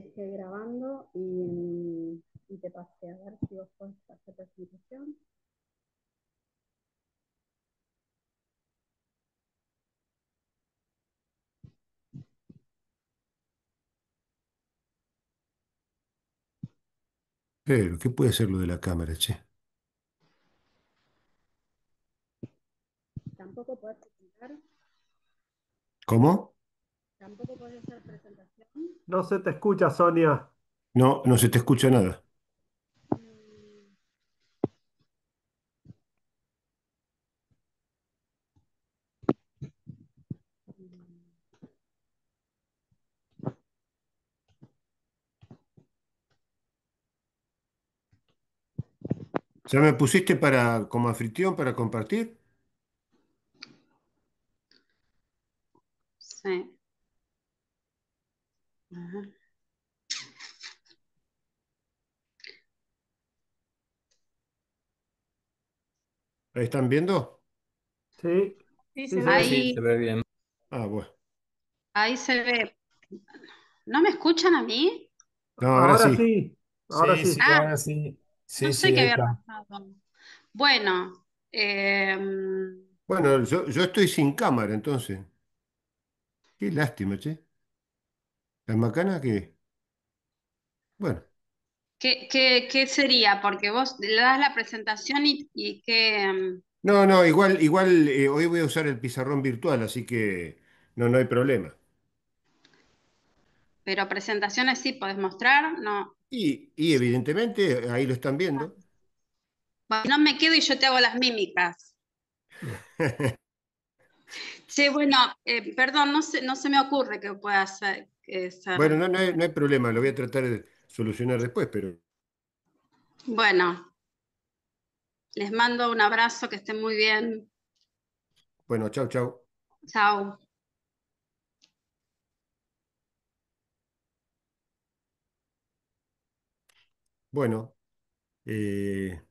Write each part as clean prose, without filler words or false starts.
dejé grabando y te pasé a ver si vos podés hacer presentación. Pero, ¿qué puede ser lo de la cámara, che? Tampoco podés presentar, ¿Cómo? tampoco podés hacer presentación. No se te escucha, Sonia. No, no se te escucha nada. Mm, ¿Ya me pusiste para como anfitrión para compartir? Sí. Ajá. ¿Ahí están viendo? Sí, Sí, sí se se ve. ve. Sí, se Ahí, ve bien. Ah, bueno. ahí se ve. ¿No me escuchan a mí? No, ahora Ahora sí. sí, ahora Sí, sí, sí. Ah, ahora sí. no Sí, sé sí, qué ahí había está. pasado. Bueno, Bueno, yo estoy sin cámara, entonces. Qué lástima, che. ¿La macana qué? Bueno. ¿qué sería? Porque vos le das la presentación y qué, No, no, igual hoy voy a usar el pizarrón virtual, así que no hay problema. pero presentaciones sí podés mostrar, no. Y evidentemente ahí lo están viendo. Bueno, no me quedo y yo te hago las mímicas. Sí, bueno, perdón, no se me ocurre que pueda ser, Bueno, ser. no hay problema, lo voy a tratar de solucionar después, pero Bueno, les mando un abrazo, que estén muy bien. bueno, chau, chau. Chao. Bueno, eh,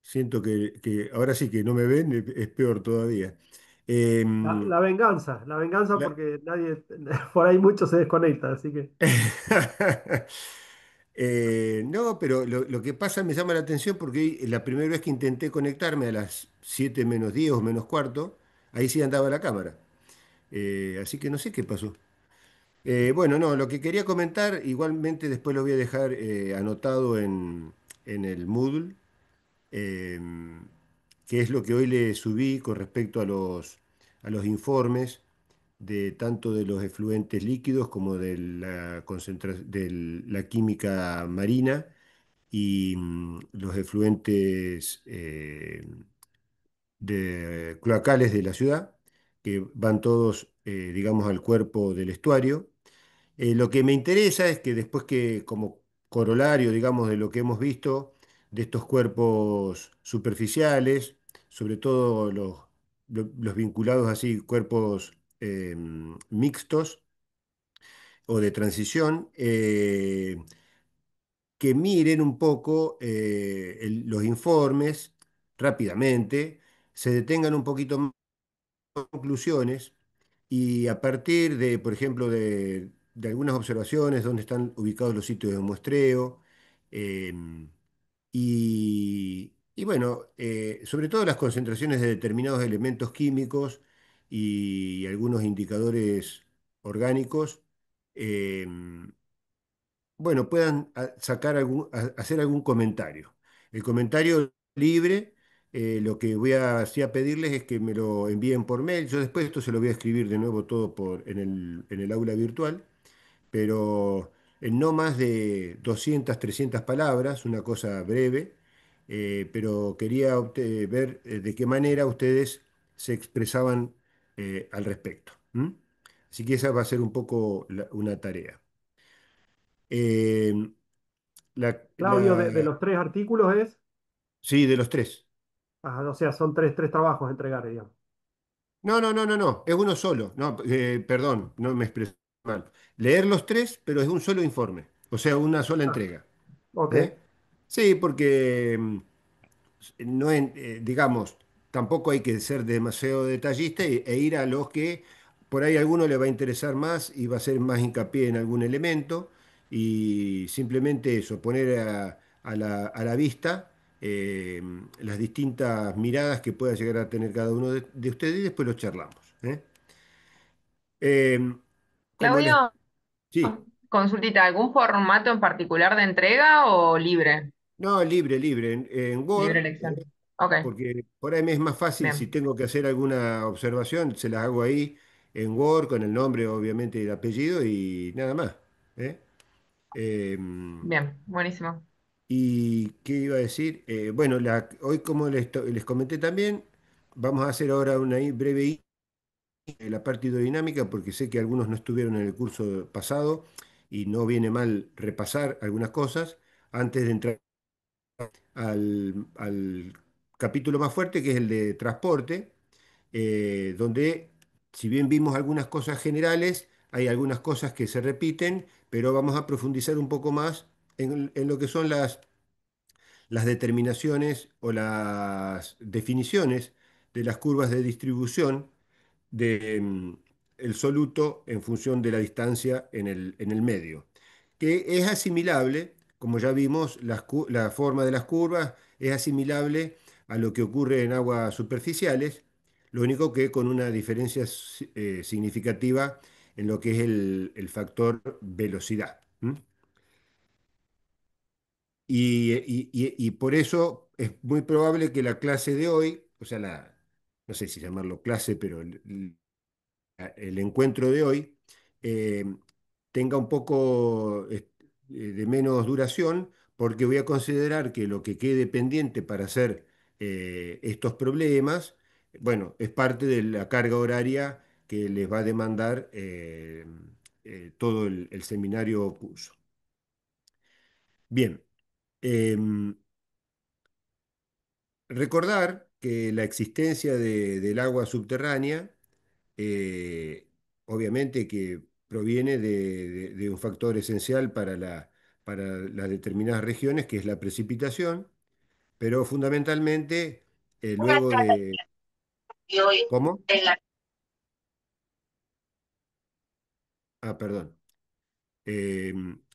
siento que ahora sí que no me ven, es peor todavía. Em, La venganza la- porque nadie, por ahí mucho se desconecta, así que. No, pero lo que pasa me llama la atención porque la primera vez que intenté conectarme a las 7 menos 10 o menos cuarto, ahí sí andaba la cámara. Así que no sé qué pasó. Bueno, no, lo que quería comentar, igualmente después lo voy a dejar anotado en el Moodle, em, que es lo que hoy le subí con respecto a los informes de tanto de los efluentes líquidos como de de la química marina y los efluentes cloacales de la ciudad, que van todos, digamos, al cuerpo del estuario. Lo que me interesa es que después que, como corolario, digamos, de lo que hemos visto, de estos cuerpos superficiales, sobre todo los vinculados así, cuerpos mixtos o de transición, que miren un poco los informes rápidamente, se detengan un poquito más en conclusiones y a partir de, por ejemplo, de algunas observaciones, dónde están ubicados los sitios de muestreo, em, y bueno, sobre todo las concentraciones de determinados elementos químicos y algunos indicadores orgánicos, em, bueno, puedan hacer algún comentario. El comentario libre, lo que voy a, sí a pedirles es que me lo envíen por mail. Yo después esto se lo voy a escribir de nuevo todo en el aula virtual, pero en no más de 200, 300 palabras, una cosa breve, pero quería ver de qué manera ustedes se expresaban al respecto. ¿M? Así que esa va a ser un poco una tarea. Eh, Claudio, de los tres artículos es, sí, de los tres. o sea, son tres trabajos a entregar, digamos. No, es uno solo. No, perdón, no me expresé mal. Leer los tres, pero es un solo informe, o sea, una sola Ah, entrega. ok. ¿Eh? Sí, porque digamos, tampoco hay que ser demasiado detallista e ir a los que por ahí a alguno le va a interesar más y va a hacer más hincapié en algún elemento y simplemente eso, poner a la vista las distintas miradas que pueda llegar a tener cada uno de ustedes y después lo charlamos. ¿Eh? Como les... Claudio, Sí, consultita, ¿algún formato en particular de entrega o libre? no, libre, libre, en Libre Word, elección. Ok, porque por ahí me es más fácil si bien, tengo que hacer alguna observación, se las hago ahí en Word con el nombre, obviamente, y el apellido y nada más. ¿Eh? Em, bien, buenísimo. ¿Y qué iba a decir? Bueno, hoy como les comenté también, vamos a hacer ahora una breve de la parte hidrodinámica porque sé que algunos no estuvieron en el curso pasado y no viene mal repasar algunas cosas antes de entrar al capítulo más fuerte que es el de transporte, donde si bien vimos algunas cosas generales, hay algunas cosas que se repiten, pero vamos a profundizar un poco más en lo que son las determinaciones o las definiciones de las curvas de distribución de, el soluto en función de la distancia en el medio, que es asimilable, como ya vimos, la forma de las curvas es asimilable a lo que ocurre en aguas superficiales, lo único que con una diferencia significativa en lo que es el factor velocidad. ¿M? Y por eso es muy probable que la clase de hoy, o sea, no sé si llamarlo clase, pero el encuentro de hoy eh, tenga un poco de menos duración, porque voy a considerar que lo que quede pendiente para hacer estos problemas, bueno, es parte de la carga horaria que les va a demandar todo el seminario o curso. Bien. em, Recordar que la existencia del agua subterránea, eh, obviamente que proviene de un factor esencial para las determinadas regiones, que es la precipitación, pero fundamentalmente luego de... ¿Cómo? Ah, perdón.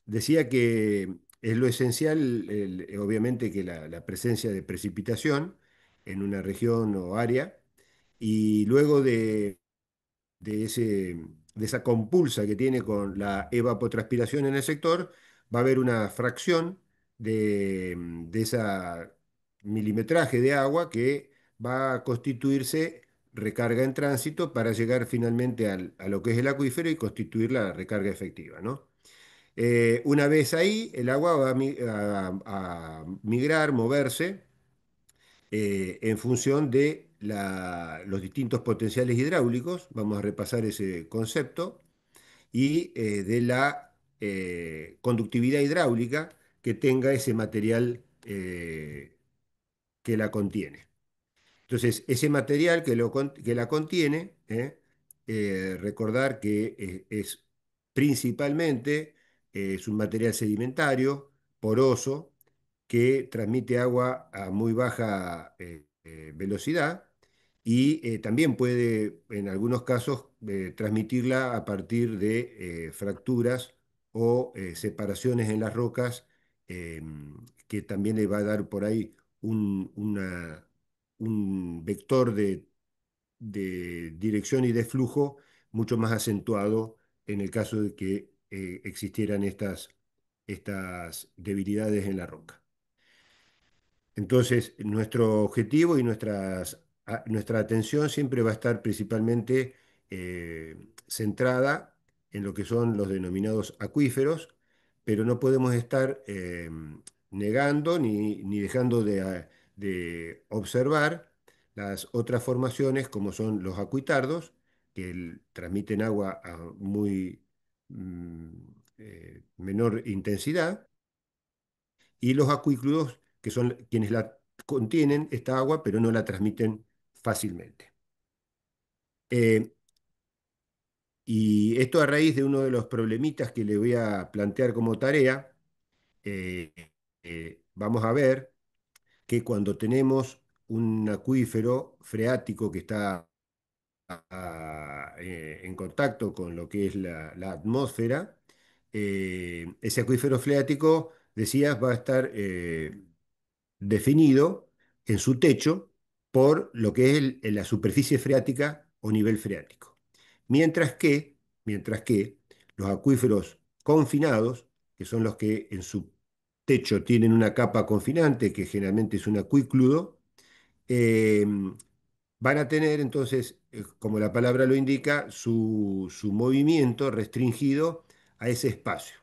Decía que es lo esencial, obviamente, que la presencia de precipitación en una región o área, y luego de de esa compulsa que tiene con la evapotranspiración en el sector, va a haber una fracción de esa milimetraje de agua que va a constituirse recarga en tránsito para llegar finalmente a lo que es el acuífero y constituir la recarga efectiva, ¿no? Una vez ahí, el agua va a migrar, moverse en función de los distintos potenciales hidráulicos, vamos a repasar ese concepto, y de la conductividad hidráulica que tenga ese material que la contiene. Entonces, ese material que la contiene, recordar que es principalmente es un material sedimentario, poroso, que transmite agua a muy baja velocidad y también puede, en algunos casos, transmitirla a partir de fracturas o separaciones en las rocas, que también le va a dar por ahí un vector de dirección y de flujo mucho más acentuado en el caso de que existieran estas debilidades en la roca. Entonces, nuestro objetivo y nuestra atención siempre va a estar principalmente centrada en lo que son los denominados acuíferos, pero no podemos estar negando ni dejando de observar las otras formaciones como son los acuitardos, que transmiten agua a muy mm, menor intensidad y los acuículos, que son quienes la contienen, esta agua, pero no la transmiten fácilmente. Eh, y esto a raíz de uno de los problemitas que le voy a plantear como tarea, eh, vamos a ver que cuando tenemos un acuífero freático que está en contacto con lo que es la atmósfera, ese acuífero freático, decías, va a estar definido en su techo por lo que es la superficie freática o nivel freático. Mientras que, mientras que los acuíferos confinados, que son los que en su techo tienen una capa confinante, que generalmente es un acuícludo, eh, van a tener entonces, como la palabra lo indica, su movimiento restringido a ese espacio,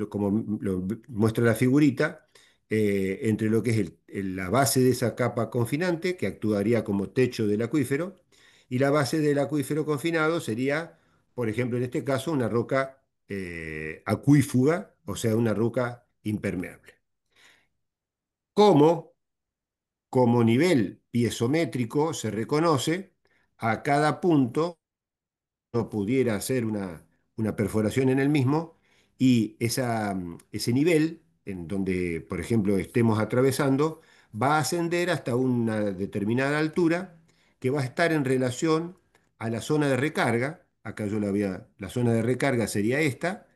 como lo muestra la figurita, entre lo que es la base de esa capa confinante, que actuaría como techo del acuífero, y la base del acuífero confinado sería, por ejemplo, en este caso, una roca acuífuga, o sea, una roca impermeable. ¿Cómo? Como nivel piezométrico se reconoce a cada punto, no pudiera hacer una perforación en el mismo, y ese nivel, en donde, por ejemplo, estemos atravesando, va a ascender hasta una determinada altura que va a estar en relación a la zona de recarga. Acá yo la zona de recarga sería esta.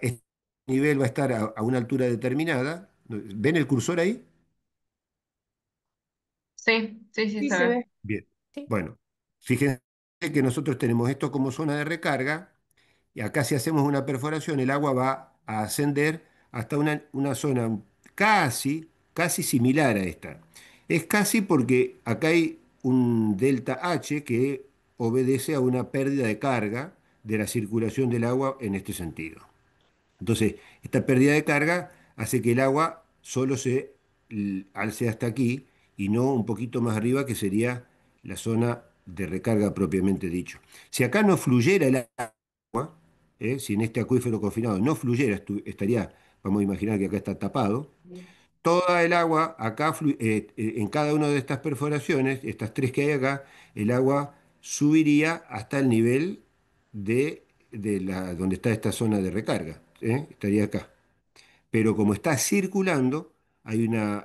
Este nivel va a estar a una altura determinada. ¿Ven el cursor ahí? Sí, sí, sí, Sí, se se ve. ve. Bien, Sí. bueno, fíjense que nosotros tenemos esto como zona de recarga y acá si hacemos una perforación el agua va a ascender hasta una zona casi similar a esta. Es casi porque acá hay un delta H que obedece a una pérdida de carga de la circulación del agua en este sentido. Entonces, esta pérdida de carga hace que el agua solo se alce hasta aquí y no un poquito más arriba, que sería la zona de recarga propiamente dicho. Si acá no fluyera el agua, si en este acuífero confinado no fluyera, estaría, vamos a imaginar que acá está tapado, toda el agua acá, en cada una de estas perforaciones, estas tres que hay acá, el agua subiría hasta el nivel donde está esta zona de recarga. Estaría acá. Pero como está circulando, hay una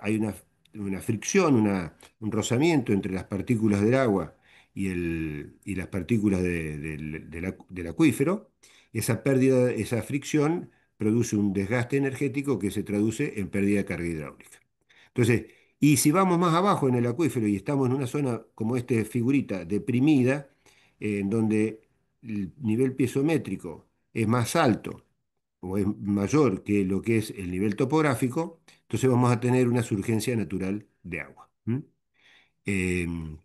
fricción, un rozamiento entre las partículas del agua y las partículas del acuífero. Esa pérdida, esa fricción produce un desgaste energético que se traduce en pérdida de carga hidráulica. Entonces, y si vamos más abajo en el acuífero y estamos en una zona como esta figurita, deprimida, en donde el nivel piezométrico es más alto o es mayor que lo que es el nivel topográfico, entonces vamos a tener una surgencia natural de agua. Em,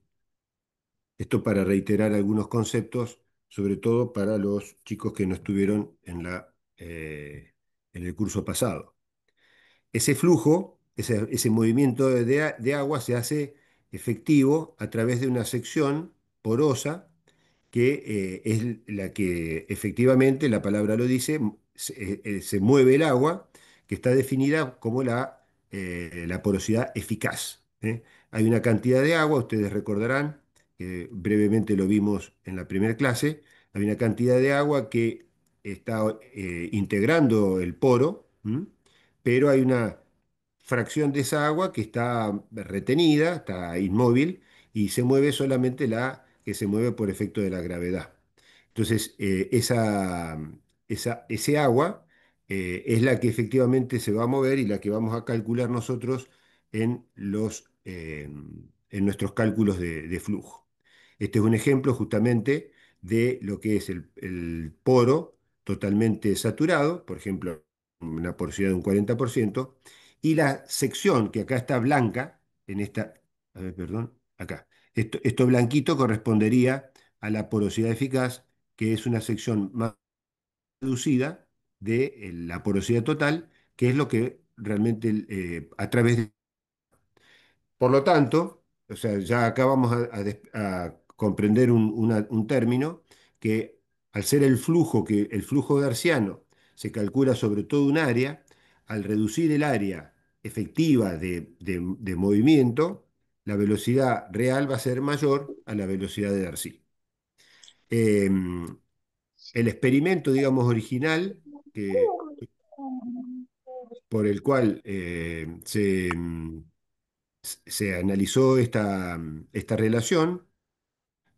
Esto para reiterar algunos conceptos, sobre todo para los chicos que no estuvieron en el curso pasado. Ese flujo, ese movimiento de agua se hace efectivo a través de una sección porosa que es la que efectivamente, la palabra lo dice, se mueve el agua, que está definida como la porosidad eficaz. Hay una cantidad de agua, ustedes recordarán, que brevemente lo vimos en la primera clase, hay una cantidad de agua que está integrando el poro, pero hay una fracción de esa agua que está retenida, está inmóvil, y se mueve solamente la que se mueve por efecto de la gravedad. Entonces, ese agua es la que efectivamente se va a mover y la que vamos a calcular nosotros en nuestros cálculos de flujo. Este es un ejemplo justamente de lo que es el poro totalmente saturado, por ejemplo, una porosidad de un 40%, y la sección que acá está blanca, a ver, perdón, acá. Esto blanquito correspondería a la porosidad eficaz, que es una sección más reducida de la porosidad total, que es lo que realmente a través de... Por lo tanto, o sea, ya acá vamos a comprender un término que al ser el flujo gaussiano se calcula sobre todo un área, al reducir el área efectiva de movimiento, la velocidad real va a ser mayor a la velocidad de Darcy. El experimento, digamos, original, por el cual se analizó esta relación,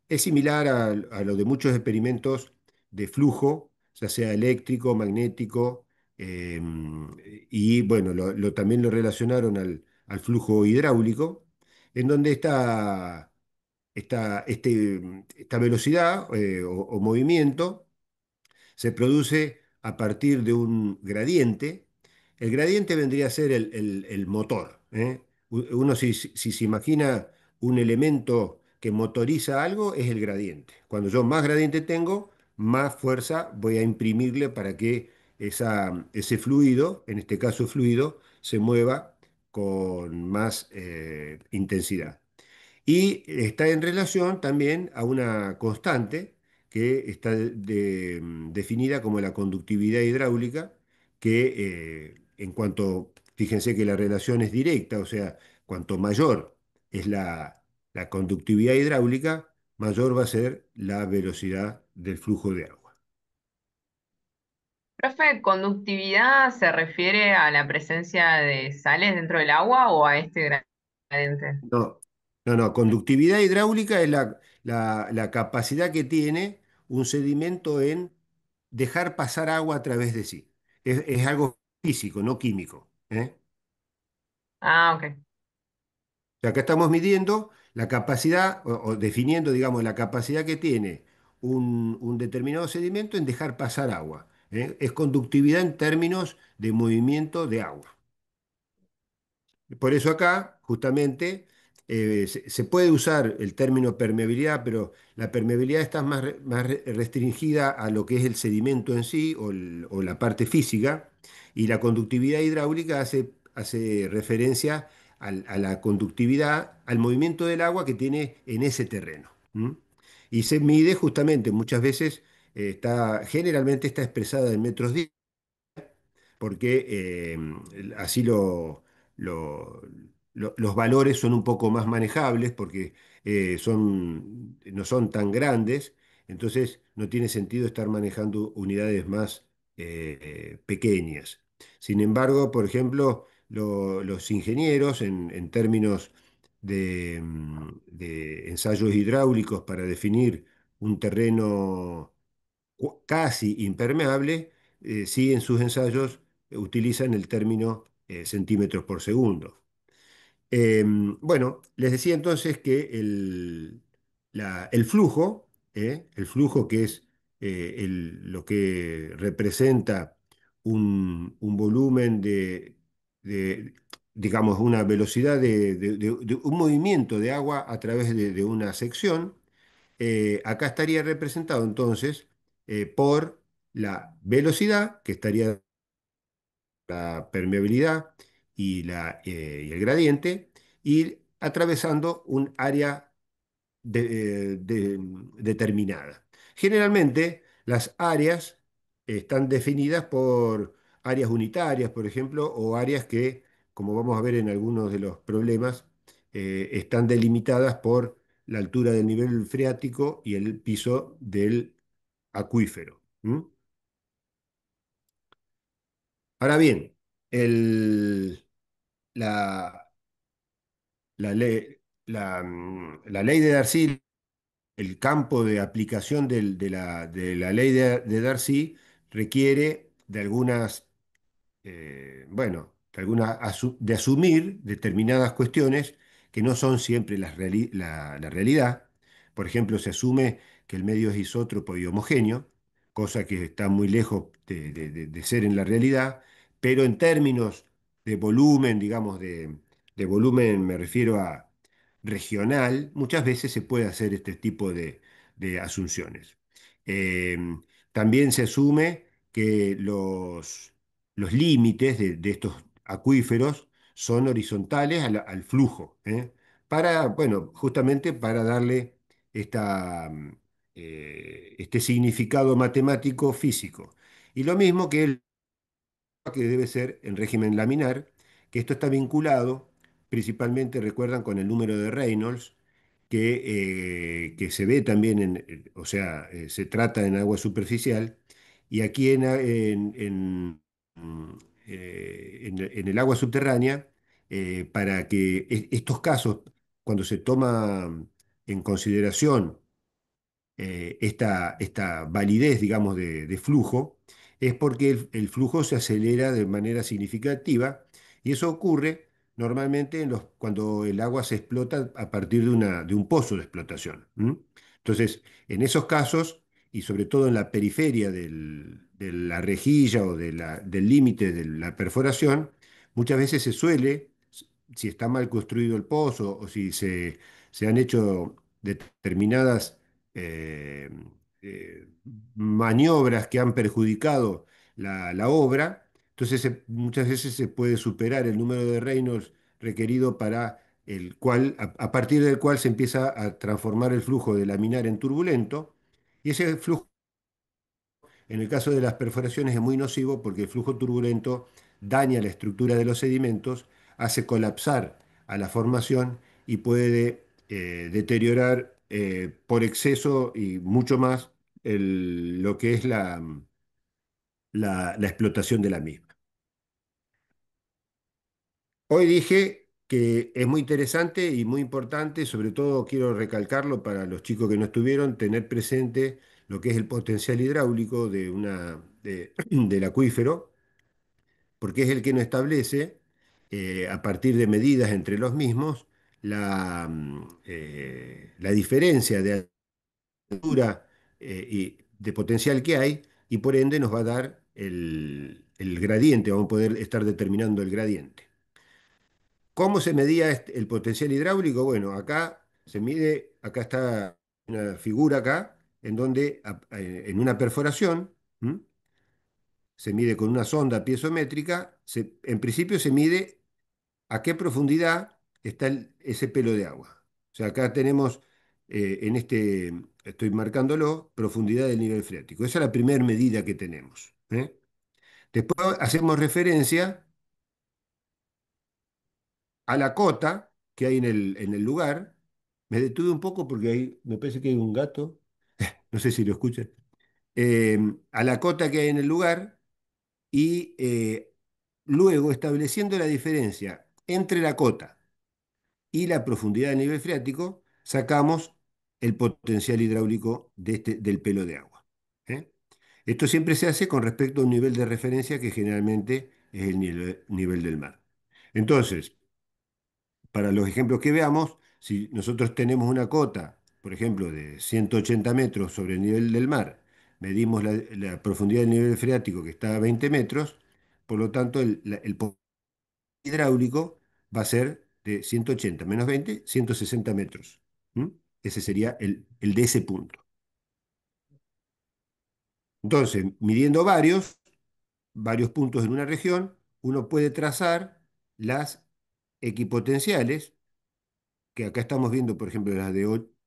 Es similar a lo de muchos experimentos de flujo, ya sea eléctrico, magnético, eh, y bueno, también lo relacionaron al flujo hidráulico, en donde esta velocidad o movimiento se produce a partir de un gradiente. El gradiente vendría a ser el motor, ¿eh? Uno si se imagina un elemento que motoriza algo, es el gradiente. Cuando yo más gradiente tengo, más fuerza voy a imprimirle para que ese fluido, en este caso fluido, se mueva con más intensidad. Y está en relación también a una constante que está definida como la conductividad hidráulica, que en cuanto, fíjense que la relación es directa, o sea, cuanto mayor es la conductividad hidráulica, mayor va a ser la velocidad del flujo de agua. Profe, ¿conductividad se refiere a la presencia de sales dentro del agua o a este gradiente? No, no, conductividad hidráulica es la capacidad que tiene un sedimento en dejar pasar agua a través de sí. Es algo físico, no químico, ¿eh? Ah, ok. O sea, acá estamos midiendo la capacidad o definiendo, digamos, la capacidad que tiene un determinado sedimento en dejar pasar agua, ¿eh? Es conductividad en términos de movimiento de agua. Por eso acá, justamente, se puede usar el término permeabilidad, pero la permeabilidad está restringida a lo que es el sedimento en sí o la parte física, y la conductividad hidráulica hace referencia a la conductividad, al movimiento del agua que tiene en ese terreno. ¿M? Y se mide justamente, muchas veces, generalmente está expresada en metros porque así lo- los valores son un poco más manejables porque no son tan grandes, entonces no tiene sentido estar manejando unidades más pequeñas. Sin embargo, por ejemplo, los ingenieros en términos de ensayos hidráulicos para definir un terreno casi impermeable, sí en sus ensayos utilizan el término centímetros por segundo. Bueno, les decía entonces que el flujo que es lo que representa un volumen de, digamos, una velocidad de un movimiento de agua a través de una sección, acá estaría representado entonces por la velocidad, que estaría la permeabilidad y el gradiente, y atravesando un área determinada. Generalmente las áreas están definidas por áreas unitarias, por ejemplo, o áreas que, como vamos a ver en algunos de los problemas, están delimitadas por la altura del nivel freático y el piso del acuífero. ¿M? Ahora bien, la, la ley, la ley de Darcy, el campo de aplicación de la ley de Darcy requiere de algunas bueno, de asumir determinadas cuestiones que no son siempre la realidad. Por ejemplo, se asume que el medio es isótropo y homogéneo, cosa que está muy lejos de ser en la realidad, pero en términos de volumen, digamos, de volumen me refiero a regional, muchas veces se puede hacer este tipo de asunciones. Eh, También se asume que los límites de estos acuíferos son horizontales al flujo, ¿eh? Bueno, justamente para darle este significado matemático físico. Y lo mismo que el que debe ser en régimen laminar, que esto está vinculado principalmente, recuerdan, con el número de Reynolds, que se ve también o sea, se trata en agua superficial, y aquí mm, en el agua subterránea, para que estos casos, cuando se toma en consideración esta validez, digamos, de flujo, es porque el flujo se acelera de manera significativa y eso ocurre normalmente cuando el agua se explota a partir de un pozo de explotación. Entonces, en esos casos, y sobre todo en la periferia de la rejilla o del límite de la perforación, muchas veces se suele, si está mal construido el pozo o si se han hecho determinadas eh, eh, maniobras que han perjudicado la obra, entonces muchas veces se puede superar el número de Reynolds requerido para el cual, a partir del cual se empieza a transformar el flujo de laminar en turbulento, y ese flujo en el caso de las perforaciones es muy nocivo porque el flujo turbulento daña la estructura de los sedimentos, hace colapsar a la formación y puede deteriorar por exceso y mucho más lo que es la explotación de la misma. Hoy dije que es muy interesante y muy importante, sobre todo quiero recalcarlo para los chicos que no estuvieron, tener presente lo que es el potencial hidráulico del acuífero, porque es el que nos establece, a partir de medidas entre los mismos, la diferencia de altura y de potencial que hay, y por ende nos va a dar el gradiente, vamos a poder estar determinando el gradiente. ¿Cómo se medía el potencial hidráulico? Bueno, acá se mide, acá está una figura acá, en donde en una perforación, ¿m? Se mide con una sonda piezométrica, en principio se mide a qué profundidad está ese pelo de agua. O sea, acá tenemos, estoy marcándolo, profundidad del nivel freático. Esa es la primera medida que tenemos, ¿eh? Después hacemos referencia a la cota que hay en el lugar. Me detuve un poco porque ahí me parece que hay un gato, no sé si lo escuchan. A la cota que hay en el lugar y luego estableciendo la diferencia entre la cota y la profundidad del nivel freático, sacamos el potencial hidráulico del pelo de agua, ¿eh? Esto siempre se hace con respecto a un nivel de referencia que generalmente es el nivel del mar. Entonces, para los ejemplos que veamos, si nosotros tenemos una cota, por ejemplo, de 180 metros sobre el nivel del mar, medimos la profundidad del nivel freático que está a 20 metros, por lo tanto el hidráulico va a ser de 180 menos 20, 160 metros. ¿Mm? Ese sería el de ese punto. Entonces, midiendo varios puntos en una región, uno puede trazar las equipotenciales, que acá estamos viendo, por ejemplo, las de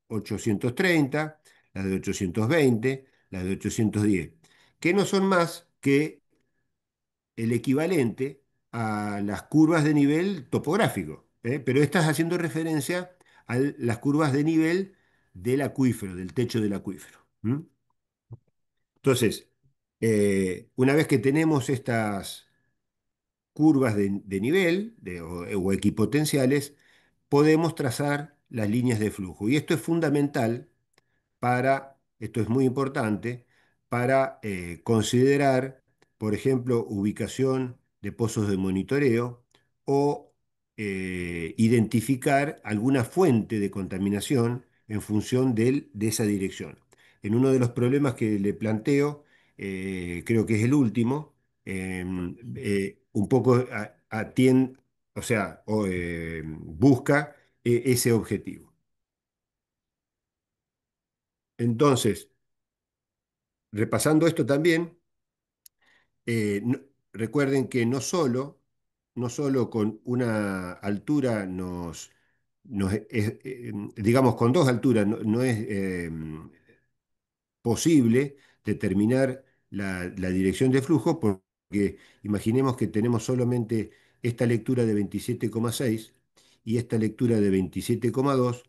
830, las de 820, las de 810, que no son más que el equivalente a las curvas de nivel topográfico, ¿eh? Pero estás haciendo referencia a las curvas de nivel del acuífero, del techo del acuífero. Entonces, una vez que tenemos estas curvas de nivel o equipotenciales, podemos trazar las líneas de flujo. Y esto es fundamental esto es muy importante, para considerar, por ejemplo, ubicación de pozos de monitoreo o identificar alguna fuente de contaminación en función de esa dirección. En uno de los problemas que le planteo, creo que es el último, un poco o sea, busca ese objetivo. Entonces, repasando esto también, recuerden que no solo con una altura digamos, con dos alturas no es posible determinar la dirección de flujo, porque imaginemos que tenemos solamente esta lectura de 27,6 y esta lectura de 27,2,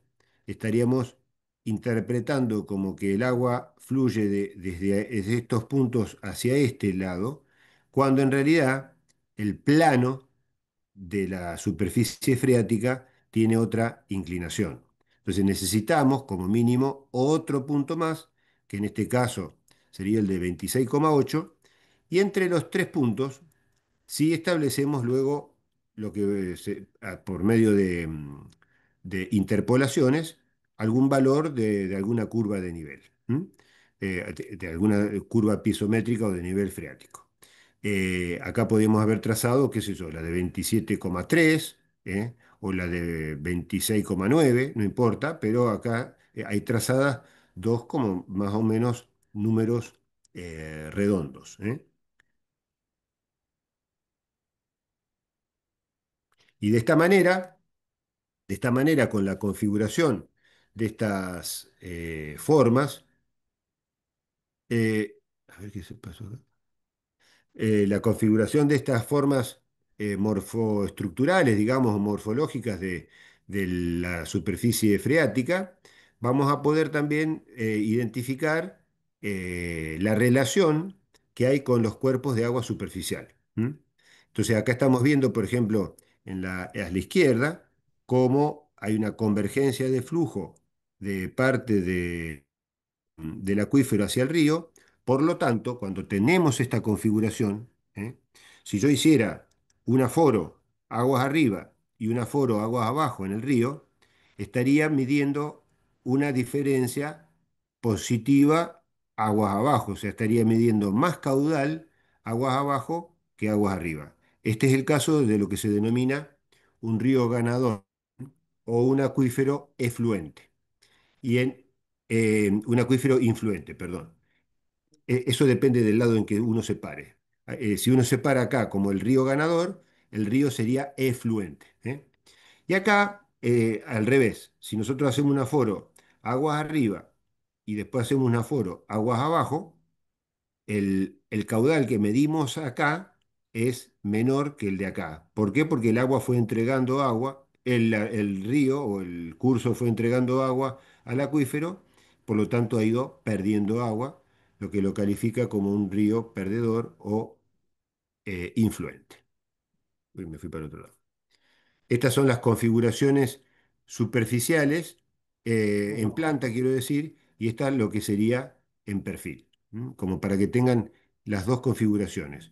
estaríamos interpretando como que el agua fluye desde estos puntos hacia este lado, cuando en realidad el plano de la superficie freática tiene otra inclinación. Entonces necesitamos como mínimo otro punto más que en este caso sería el de 26,8, y entre los 3 puntos sí establecemos luego lo que por medio de interpolaciones, algún valor de alguna curva de nivel, ¿m? De alguna curva piezométrica o de nivel freático. Acá podríamos haber trazado, qué sé yo, la de 27,3, o la de 26,9, no importa, pero acá hay trazadas dos como más o menos números redondos, ¿eh? Y de esta manera, con la configuración de estas formas, a ver qué se pasó acá. La configuración de estas formas morfoestructurales, digamos, o morfológicas de la superficie freática, vamos a poder también identificar la relación que hay con los cuerpos de agua superficial. ¿M? Entonces, acá estamos viendo, por ejemplo, a la izquierda, cómo hay una convergencia de flujo de parte del acuífero hacia el río. Por lo tanto, cuando tenemos esta configuración, si yo hiciera un aforo aguas arriba y un aforo aguas abajo en el río, estaría midiendo una diferencia positiva aguas abajo, o sea, estaría midiendo más caudal aguas abajo que aguas arriba. Este es el caso de lo que se denomina un río ganador o un acuífero efluente y un acuífero influente, perdón. Eso depende del lado en que uno se pare. Si uno se para acá como el río ganador, el río sería efluente, ¿eh? Y acá, al revés, si nosotros hacemos un aforo aguas arriba y después hacemos un aforo aguas abajo, el caudal que medimos acá es menor que el de acá. ¿Por qué? Porque el agua fue entregando agua, el río o el curso fue entregando agua al acuífero, por lo tanto ha ido perdiendo agua, lo que lo califica como un río perdedor o influente. Uy, me fui para otro lado. Estas son las configuraciones superficiales, en planta, quiero decir, y esta es lo que sería en perfil, ¿m? Como para que tengan las dos configuraciones.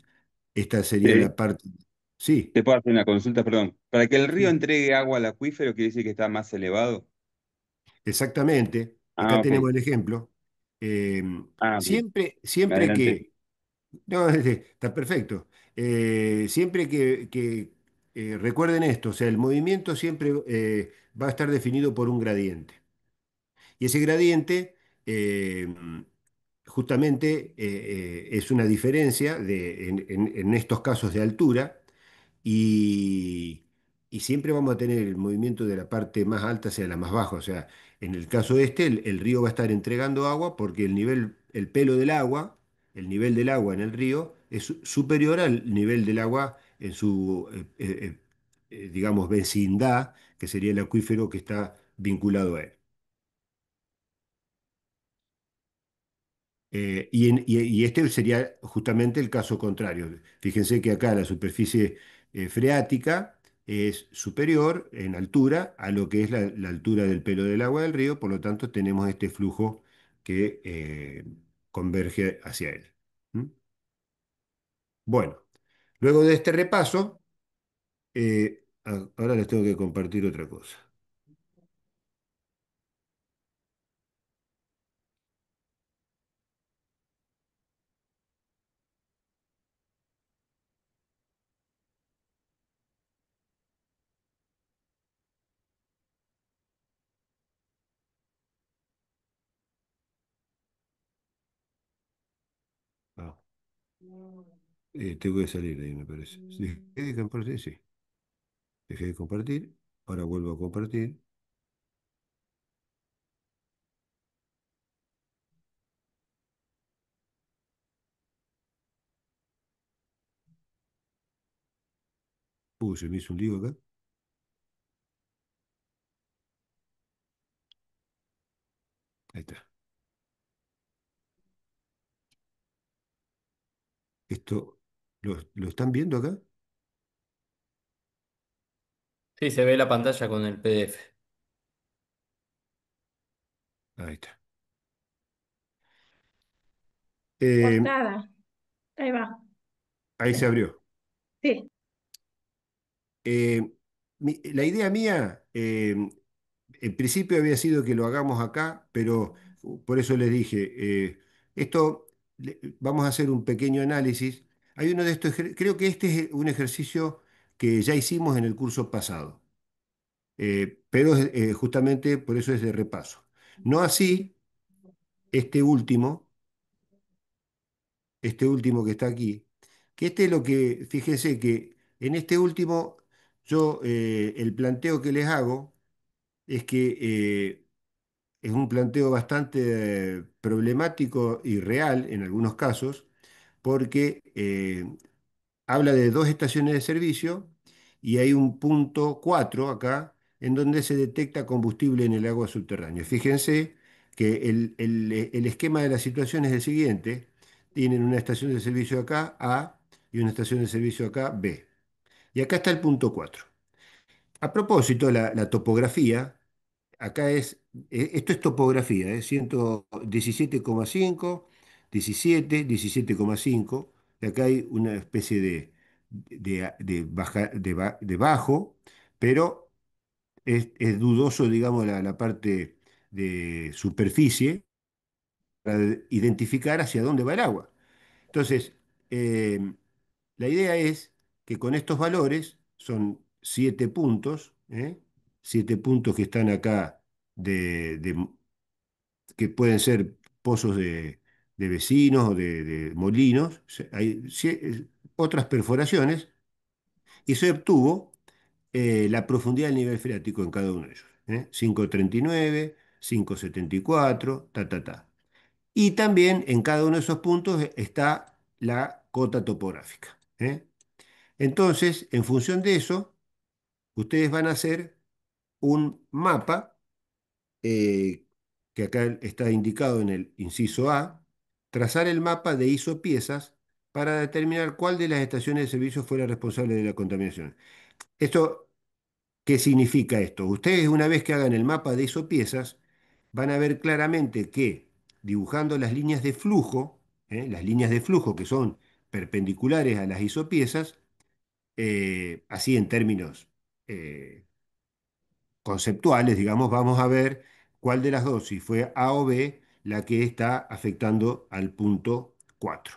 Esta sería Eh, la parte. Sí, Te puedo hacer una consulta, perdón. Para que el río sí, entregue agua al acuífero, ¿quiere decir que está más elevado? exactamente. Ah, Acá ok. tenemos el ejemplo. Eh, Ah, bien. Me siempre adelanté. que. No, está perfecto. Siempre que recuerden esto, o sea, el movimiento siempre va a estar definido por un gradiente. Y ese gradiente justamente es una diferencia en estos casos de altura y, y siempre vamos a tener el movimiento de la parte más alta hacia la más baja. O sea, en el caso este, el río va a estar entregando agua porque el pelo del agua, el nivel del agua en el río es superior al nivel del agua en su, digamos, vecindad, que sería el acuífero que está vinculado a él. Y este sería justamente el caso contrario. Fíjense que acá la superficie freática es superior en altura a lo que es la altura del pelo del agua del río, por lo tanto tenemos este flujo que converge hacia él. ¿Mm? Bueno, luego de este repaso, ahora les tengo que compartir otra cosa. Ah, tengo que salir de ahí, me parece. Dejé de compartir, sí. Dejé de compartir. Ahora vuelvo a compartir. Se me hizo un lío acá. Ahí está. Esto, ¿lo están viendo acá? Sí, se ve la pantalla con el PDF. Ahí está. Eh, Cortada. Ahí va. ahí se abrió. Sí. Eh, la idea mía, en principio había sido que lo hagamos acá, pero por eso les dije, esto vamos a hacer un pequeño análisis. Hay uno de estos, creo que este es un ejercicio que ya hicimos en el curso pasado, pero justamente por eso es de repaso. No así este último, este último que está aquí, que este es lo que, fíjense que en este último, yo el planteo que les hago es que es un planteo bastante problemático y real en algunos casos, porque habla de dos estaciones de servicio y hay un punto 4 acá en donde se detecta combustible en el agua subterránea. Fíjense que el esquema de la situación es el siguiente. Tienen una estación de servicio acá, A, y una estación de servicio acá, B. Y acá está el punto 4. A propósito, la topografía, acá esto es topografía, 117,5, 17, 17,5. Y acá hay una especie de bajo, pero es dudoso, digamos, la parte de superficie para identificar hacia dónde va el agua. Entonces, eh, la idea es que con estos valores, son 7 puntos, 7 puntos que están acá que pueden ser pozos de vecinos o de molinos. Hay otras perforaciones y se obtuvo la profundidad del nivel freático en cada uno de ellos. 5,39, 5,74, ta, ta, ta. Y también en cada uno de esos puntos está la cota topográfica. Entonces, en función de eso, ustedes van a hacer un mapa eh, que acá está indicado en el inciso A, trazar el mapa de isopiezas para determinar cuál de las estaciones de servicio fue la responsable de la contaminación. Esto, ¿qué significa esto? Ustedes, una vez que hagan el mapa de isopiezas, van a ver claramente que dibujando las líneas de flujo que son perpendiculares a las isopiezas, así en términos conceptuales, digamos, vamos a ver cuál de las dos, si fue A o B, la que está afectando al punto 4.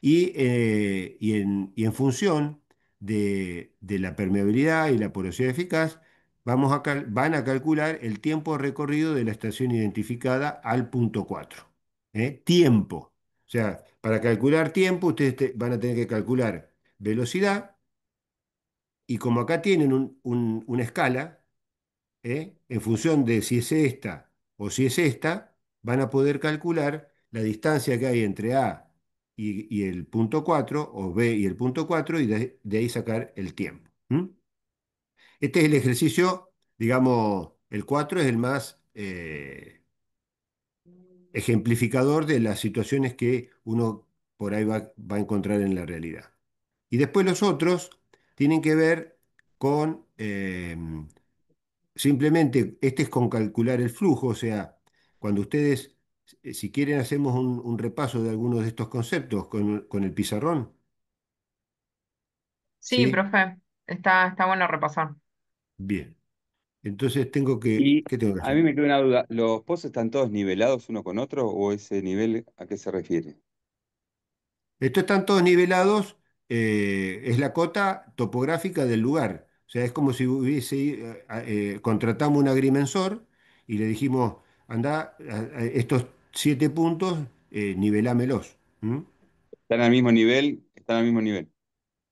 Y en función de la permeabilidad y la porosidad eficaz, van a calcular el tiempo recorrido de la estación identificada al punto 4. Tiempo. O sea, para calcular tiempo, ustedes van a tener que calcular velocidad, y como acá tienen una escala, en función de si es esta o si es esta, van a poder calcular la distancia que hay entre A y el punto 4 o B y el punto 4, y de ahí sacar el tiempo. Este es el ejercicio, digamos, el 4 es el más ejemplificador de las situaciones que uno por ahí va a encontrar en la realidad. Y después los otros tienen que ver con simplemente, este es con calcular el flujo. O sea, cuando ustedes, si quieren, hacemos un repaso de algunos de estos conceptos con el pizarrón. Sí, ¿Sí? profe, está bueno repasar. Bien. Entonces Y ¿qué tengo que a mí hacer? me queda una duda, ¿los pozos están todos nivelados uno con otro o ese nivel a qué se refiere? Estos están todos nivelados, es la cota topográfica del lugar. O sea, es como si contratamos un agrimensor y le dijimos, anda, estos 7 puntos, nivelámelos. ¿Mm? ¿Están al mismo nivel? ¿Están al mismo nivel?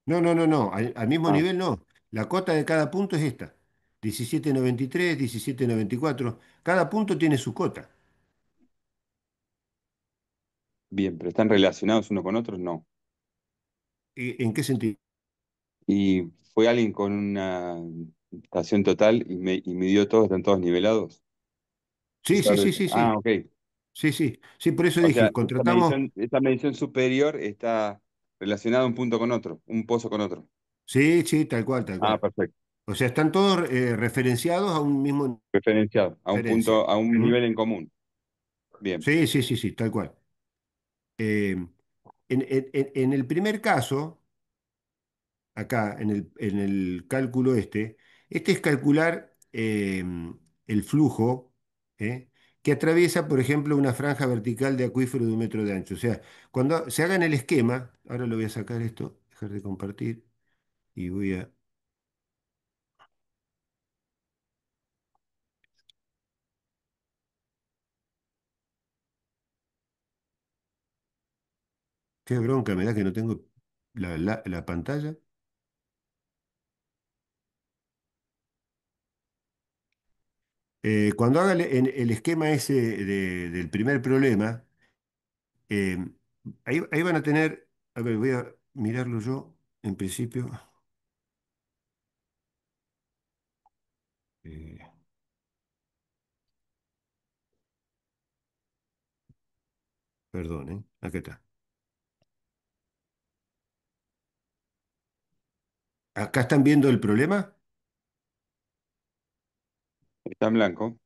No, no, no, no, al mismo Ah, nivel no. La cota de cada punto es esta: 17,93, 17,94. Cada punto tiene su cota. bien, pero ¿están relacionados uno con otros? No. ¿En qué sentido? Y fue alguien con una estación total y midió todos, están todos nivelados. Se Sí, sí, sabe sí, eso. sí, Ah, sí. ok. Sí, sí. Sí, por eso O sea, dije, contratamos. esta medición superior está relacionada un punto con otro, un pozo con otro. Sí, sí, tal cual, tal Ah, cual. perfecto. O sea, están todos referenciados a un mismo Referenciado, a un referencia. punto, a un ¿Mm? nivel en común. Bien, Sí, sí, sí, sí, tal cual. Eh, en el primer caso, acá en el cálculo este es calcular el flujo que atraviesa, por ejemplo, una franja vertical de acuífero de 1 metro de ancho. O sea, cuando se haga en el esquema, ahora lo voy a sacar esto, dejar de compartir y voy a... Qué bronca me da que no tengo la pantalla. Cuando haga el esquema ese del primer problema, eh, ahí van a tener, a ver, voy a mirarlo yo en principio. Eh, Perdón, acá está. ¿Acá están viendo el problema? Está en blanco.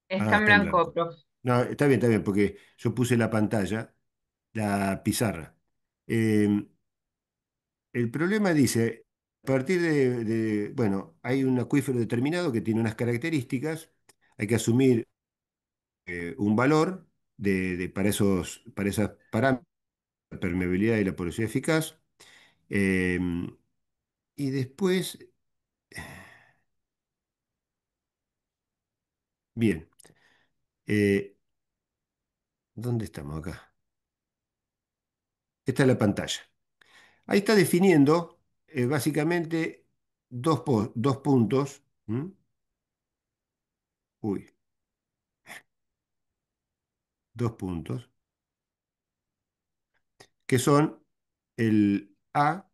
Está Ah, en está en blanco, blanco. profe. No, está bien, porque yo puse la pantalla, la pizarra. Eh, el problema dice, a partir bueno, hay un acuífero determinado que tiene unas características, hay que asumir un valor para esas parámetros, la permeabilidad y la porosidad eficaz. eh, y después, bien, eh, ¿dónde estamos acá? Esta es la pantalla. Ahí está definiendo básicamente dos puntos. ¿M? Uy, dos puntos, que son el A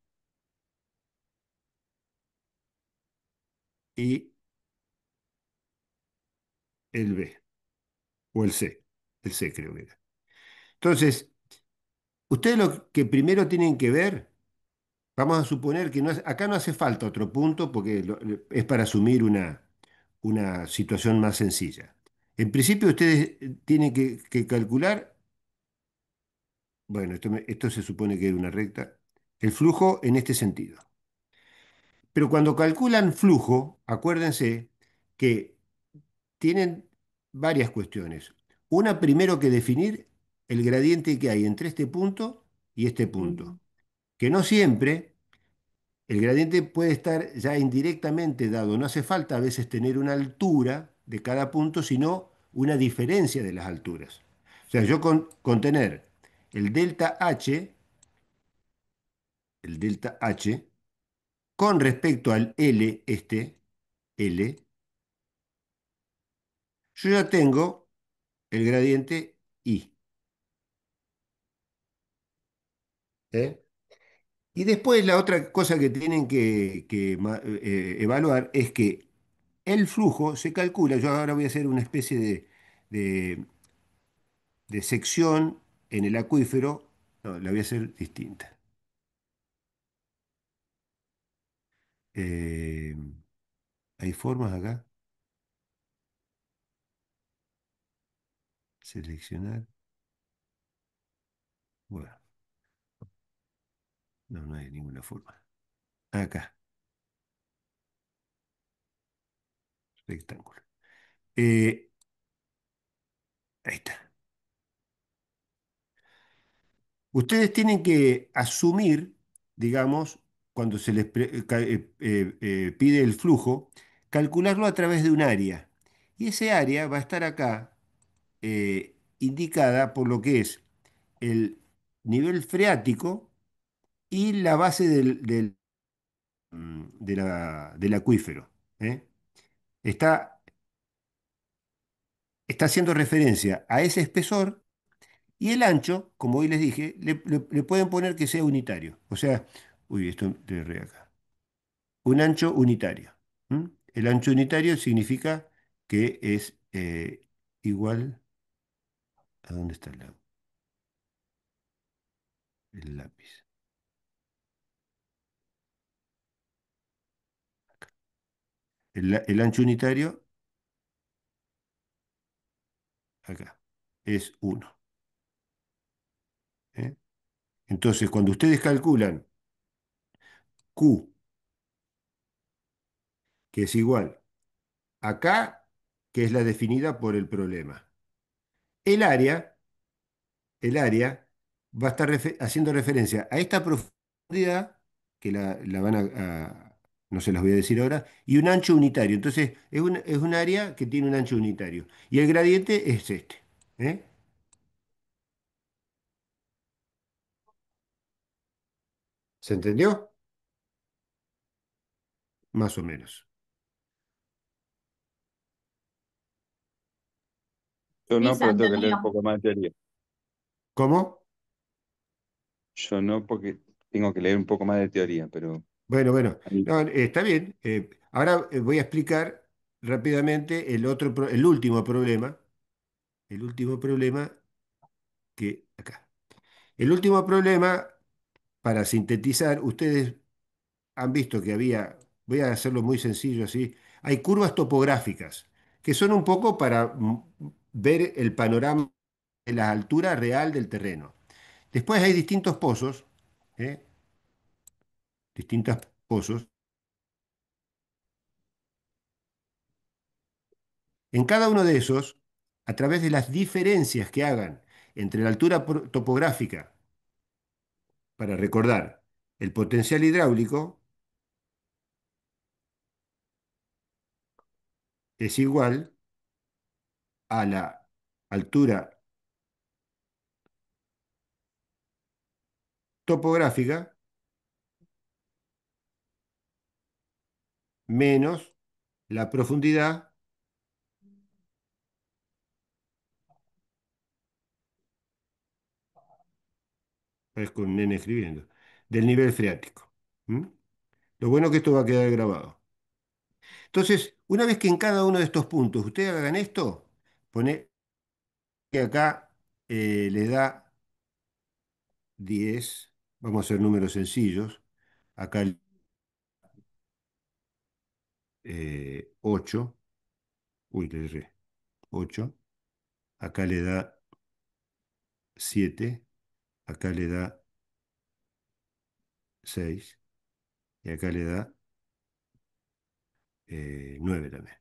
y el B, o el C creo que era. Entonces, ustedes lo que primero tienen que ver, vamos a suponer que acá no hace falta otro punto porque es para asumir una situación más sencilla. En principio ustedes tienen que calcular, bueno, esto se supone que es una recta, el flujo en este sentido. Pero cuando calculan flujo, acuérdense que tienen varias cuestiones. Una, primero que definir el gradiente que hay entre este punto y este punto. Que no siempre el gradiente puede estar ya indirectamente dado. No hace falta a veces tener una altura de cada punto, sino una diferencia de las alturas. O sea, yo con tener el delta H, el delta H, con respecto al L, L, yo ya tengo el gradiente I. ¿Eh? Y después la otra cosa que tienen que evaluar es que el flujo se calcula, yo ahora voy a hacer una especie de- de sección en el acuífero, no, la voy a hacer distinta. Eh, ¿Hay formas acá? Seleccionar. Bueno, no hay ninguna forma. Acá, rectángulo. Eh, Ahí está. Ustedes tienen que asumir, digamos, cuando se les pide el flujo, calcularlo a través de un área. Y ese área va a estar acá indicada por lo que es el nivel freático y la base del acuífero. ¿Eh? Está, está haciendo referencia a ese espesor y el ancho, como hoy les dije, le pueden poner que sea unitario. O sea, uy, esto de re acá. Un ancho unitario. ¿M? El ancho unitario significa que es igual. ¿A dónde está el lápiz? El ancho unitario, acá, es 1. Entonces, cuando ustedes calculan Q, que es igual a K, que es la definida por el problema, el área, el área va a estar haciendo referencia a esta profundidad, que la van no se las voy a decir ahora, y un ancho unitario. Entonces, es un área que tiene un ancho unitario. Y el gradiente es este. ¿Eh? ¿Se entendió? Más o menos. Yo Sí, no, se pero tengo que leer un entendió. poco más de teoría. ¿Cómo? Yo no, porque tengo que leer un poco más de teoría, pero Bueno, bueno. ahí- No, está bien. Ahora voy a explicar rápidamente el último problema. El último problema que acá. El último problema, para sintetizar, ustedes han visto que voy a hacerlo muy sencillo así, hay curvas topográficas, que son un poco para ver el panorama de la altura real del terreno. Después hay distintos pozos, ¿eh? Distintos pozos. En cada uno de esos, a través de las diferencias que hagan entre la altura topográfica, para recordar, el potencial hidráulico es igual a la altura topográfica menos la profundidad, es con un nene escribiendo, del nivel freático. ¿Mm? Lo bueno es que esto va a quedar grabado. Entonces, una vez que en cada uno de estos puntos ustedes hagan esto, pone que acá le da 10, vamos a hacer números sencillos, acá 8, uy, le erré, 8, acá le da 7, acá le da 6 y acá le da 9 también.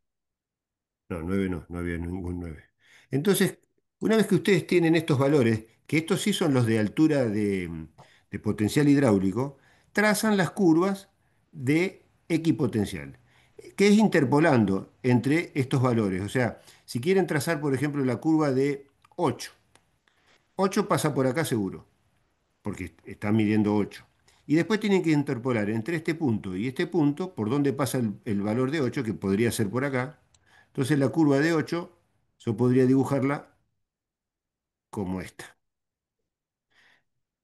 No, 9 no, no había ningún 9. Entonces, una vez que ustedes tienen estos valores, que estos sí son los de altura de potencial hidráulico, trazan las curvas de equipotencial, que es interpolando entre estos valores. O sea, si quieren trazar, por ejemplo, la curva de 8, 8 pasa por acá seguro, porque están midiendo 8. Y después tienen que interpolar entre este punto y este punto, por donde pasa el valor de 8, que podría ser por acá. Entonces la curva de 8, yo podría dibujarla como esta.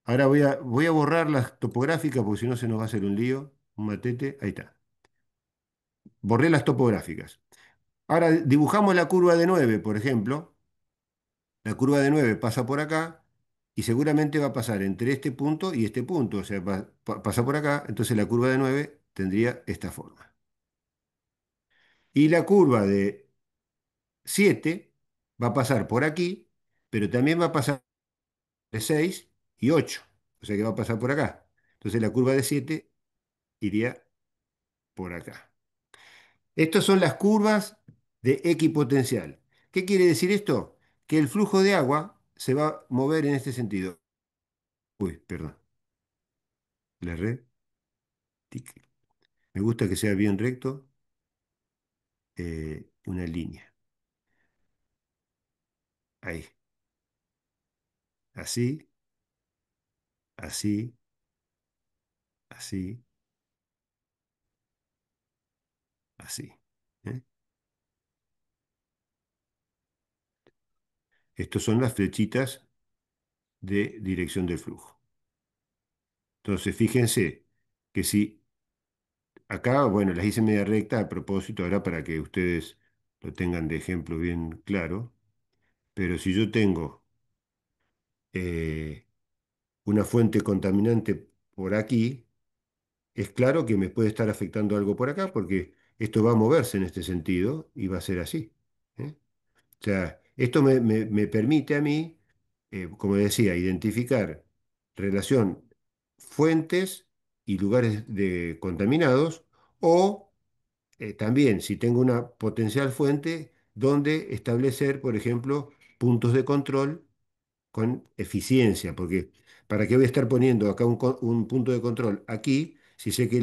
Ahora voy a borrar las topográficas, porque si no se nos va a hacer un lío, un matete. Ahí está. Borré las topográficas. Ahora dibujamos la curva de 9, por ejemplo. La curva de 9 pasa por acá y seguramente va a pasar entre este punto y este punto. O sea, pasa por acá, entonces la curva de 9 tendría esta forma. Y la curva de 7 va a pasar por aquí, pero también va a pasar de 6 y 8. O sea que va a pasar por acá. Entonces la curva de 7 iría por acá. Estas son las curvas de equipotencial. ¿Qué quiere decir esto? Que el flujo de agua se va a mover en este sentido. Uy, perdón. La red. Me gusta que sea bien recto. Una línea. Ahí. Así, así, así, así. ¿Eh? Estas son las flechitas de dirección del flujo. Entonces, fíjense que si acá, bueno, las hice media recta a propósito, ahora para que ustedes lo tengan de ejemplo bien claro, pero si yo tengo eh, una fuente contaminante por aquí, es claro que me puede estar afectando algo por acá, porque esto va a moverse en este sentido y va a ser así. ¿Eh? O sea, esto me permite a mí, como decía, identificar relación fuentes y lugares contaminados, o también si tengo una potencial fuente, donde establecer, por ejemplo, puntos de control con eficiencia, porque ¿para qué voy a estar poniendo acá un punto de control aquí si sé que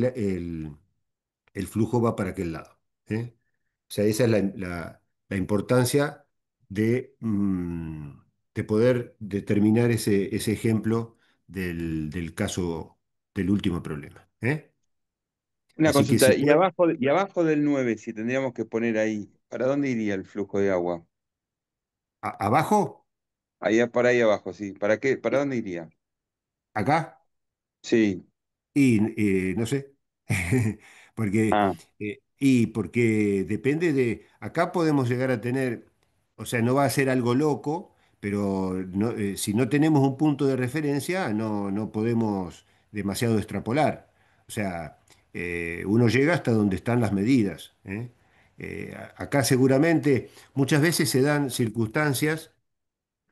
el flujo va para aquel lado? ¿Eh? O sea, esa es la importancia de poder determinar ese ejemplo del caso del último problema. ¿Eh? Una Así que si consulta, y puede, abajo del 9 si tendríamos que poner ahí, ¿para dónde iría el flujo de agua? abajo, Ahí, para ahí abajo, sí. ¿Para qué? ¿Para dónde iría? acá. Sí. Y no sé, porque, Ah, porque depende acá podemos llegar a tener, o sea, no va a ser algo loco, pero si no tenemos un punto de referencia, no podemos demasiado extrapolar. O sea, uno llega hasta donde están las medidas, ¿eh? Acá seguramente muchas veces se dan circunstancias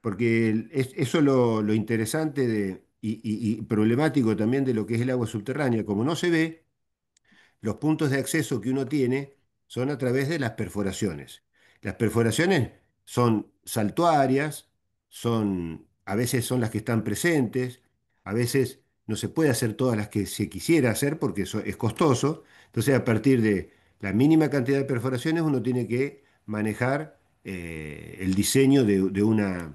porque eso es lo interesante y problemático también de lo que es el agua subterránea. Como no se ve, los puntos de acceso que uno tiene son a través de las perforaciones. Las perforaciones son saltuarias, a veces son las que están presentes, a veces no se puede hacer todas las que se quisiera hacer porque eso es costoso. Entonces, a partir de la mínima cantidad de perforaciones, uno tiene que manejar el diseño del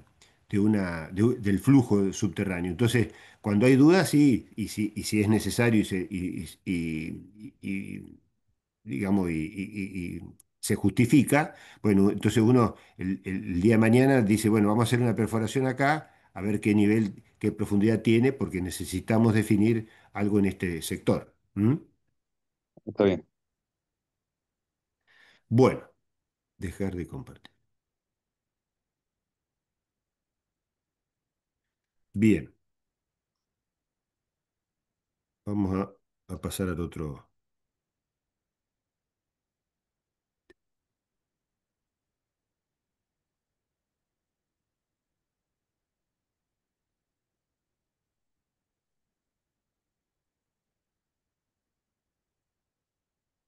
flujo subterráneo. Entonces, cuando hay dudas, sí, y si es necesario digamos, y se justifica, bueno, entonces uno el día de mañana dice, bueno, vamos a hacer una perforación acá, a ver qué nivel, qué profundidad tiene, porque necesitamos definir algo en este sector. ¿Mm? está bien. Bueno, dejar de compartir. Bien, vamos a pasar al otro.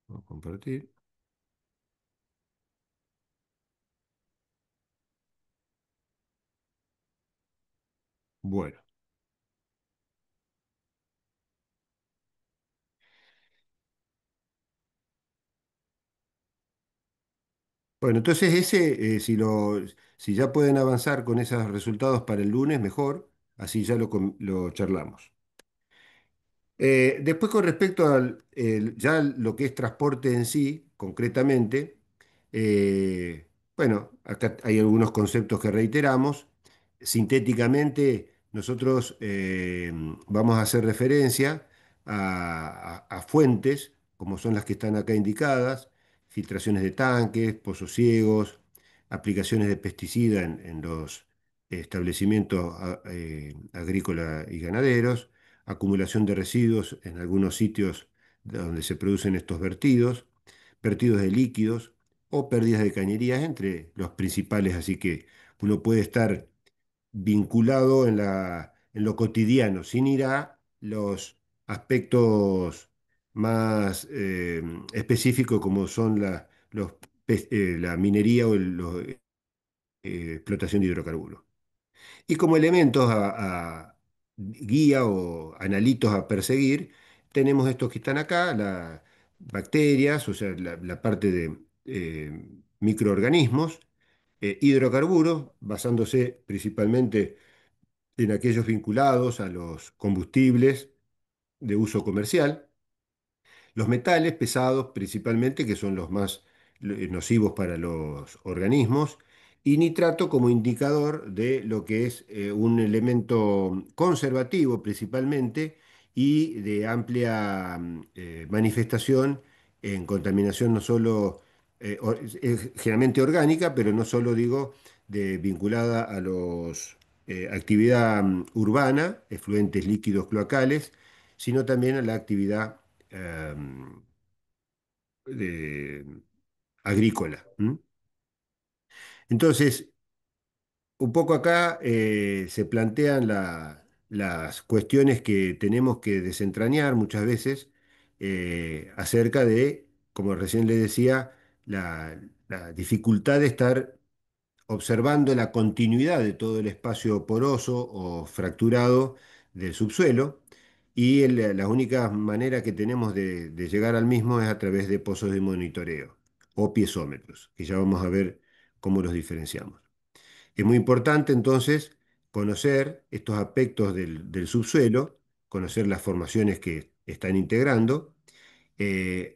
Vamos a compartir. Bueno. Bueno, entonces si ya pueden avanzar con esos resultados para el lunes, mejor, así ya lo charlamos. Después con respecto ya lo que es transporte en sí, concretamente, bueno, acá hay algunos conceptos que reiteramos. Sintéticamente, nosotros vamos a hacer referencia a fuentes, como son las que están acá indicadas: filtraciones de tanques, pozos ciegos, aplicaciones de pesticida en los establecimientos agrícolas y ganaderos, acumulación de residuos en algunos sitios donde se producen estos vertidos de líquidos o pérdidas de cañerías, entre los principales. Así que uno puede estar vinculado en lo cotidiano, sin ir a los aspectos más específicos, como son la minería o explotación de hidrocarburos. Y como elementos guía o analitos a perseguir, tenemos estos que están acá: las bacterias, o sea, la parte de microorganismos, hidrocarburos, basándose principalmente en aquellos vinculados a los combustibles de uso comercial; los metales pesados principalmente, que son los más nocivos para los organismos; y nitrato como indicador de lo que es un elemento conservativo principalmente y de amplia manifestación en contaminación, no solo es generalmente orgánica, pero no solo digo vinculada a los actividad urbana, efluentes líquidos cloacales, sino también a la actividad em, de- agrícola. ¿M? Entonces, un poco acá se plantean las cuestiones que tenemos que desentrañar muchas veces acerca de, como recién le decía, la dificultad de estar observando la continuidad de todo el espacio poroso o fracturado del subsuelo. Y la única manera que tenemos de llegar al mismo es a través de pozos de monitoreo o piezómetros, que ya vamos a ver cómo los diferenciamos. Es muy importante entonces conocer estos aspectos del subsuelo, conocer las formaciones que están integrando,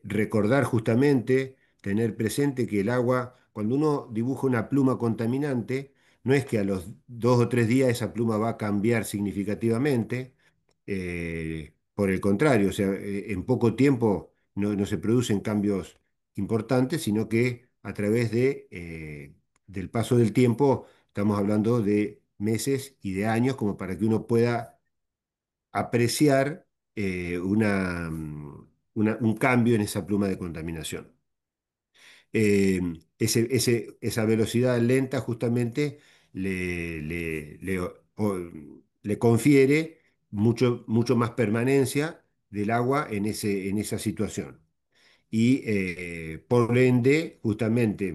recordar justamente, tener presente que el agua, cuando uno dibuja una pluma contaminante, no es que a los 2 o 3 días esa pluma va a cambiar significativamente, por el contrario, o sea, en poco tiempo no se producen cambios importantes, sino que a través del paso del tiempo estamos hablando de meses y de años como para que uno pueda apreciar un cambio en esa pluma de contaminación. Esa velocidad lenta justamente le, le- le- o- le confiere mucho más permanencia del agua en esa situación. Y por ende, justamente,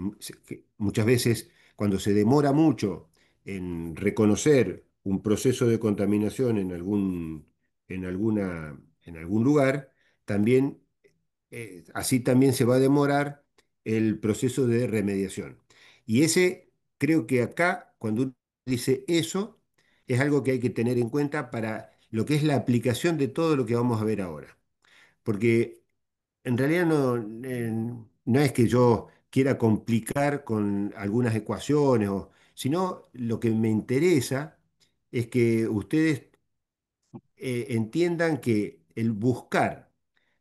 muchas veces cuando se demora mucho en reconocer un proceso de contaminación en algún lugar, también así también se va a demorar el proceso de remediación. Y creo que acá, cuando uno dice eso, es algo que hay que tener en cuenta para lo que es la aplicación de todo lo que vamos a ver ahora. Porque en realidad no es que yo quiera complicar con algunas ecuaciones, sino lo que me interesa es que ustedes entiendan que el buscar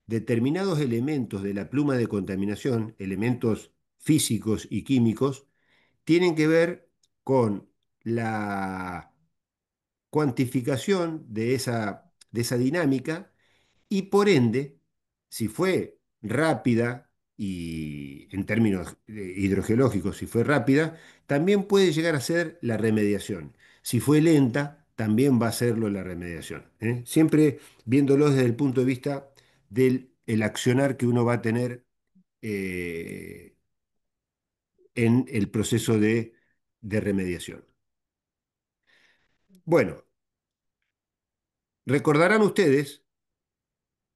determinados elementos de la pluma de contaminación, elementos físicos y químicos, tienen que ver con la cuantificación de esa dinámica y por ende, si fue rápida y en términos hidrogeológicos, si fue rápida, también puede llegar a ser la remediación. Si fue lenta, también va a serlo la remediación, ¿eh? Siempre viéndolo desde el punto de vista del el accionar que uno va a tener eh, en el proceso de remediación. Bueno, recordarán ustedes,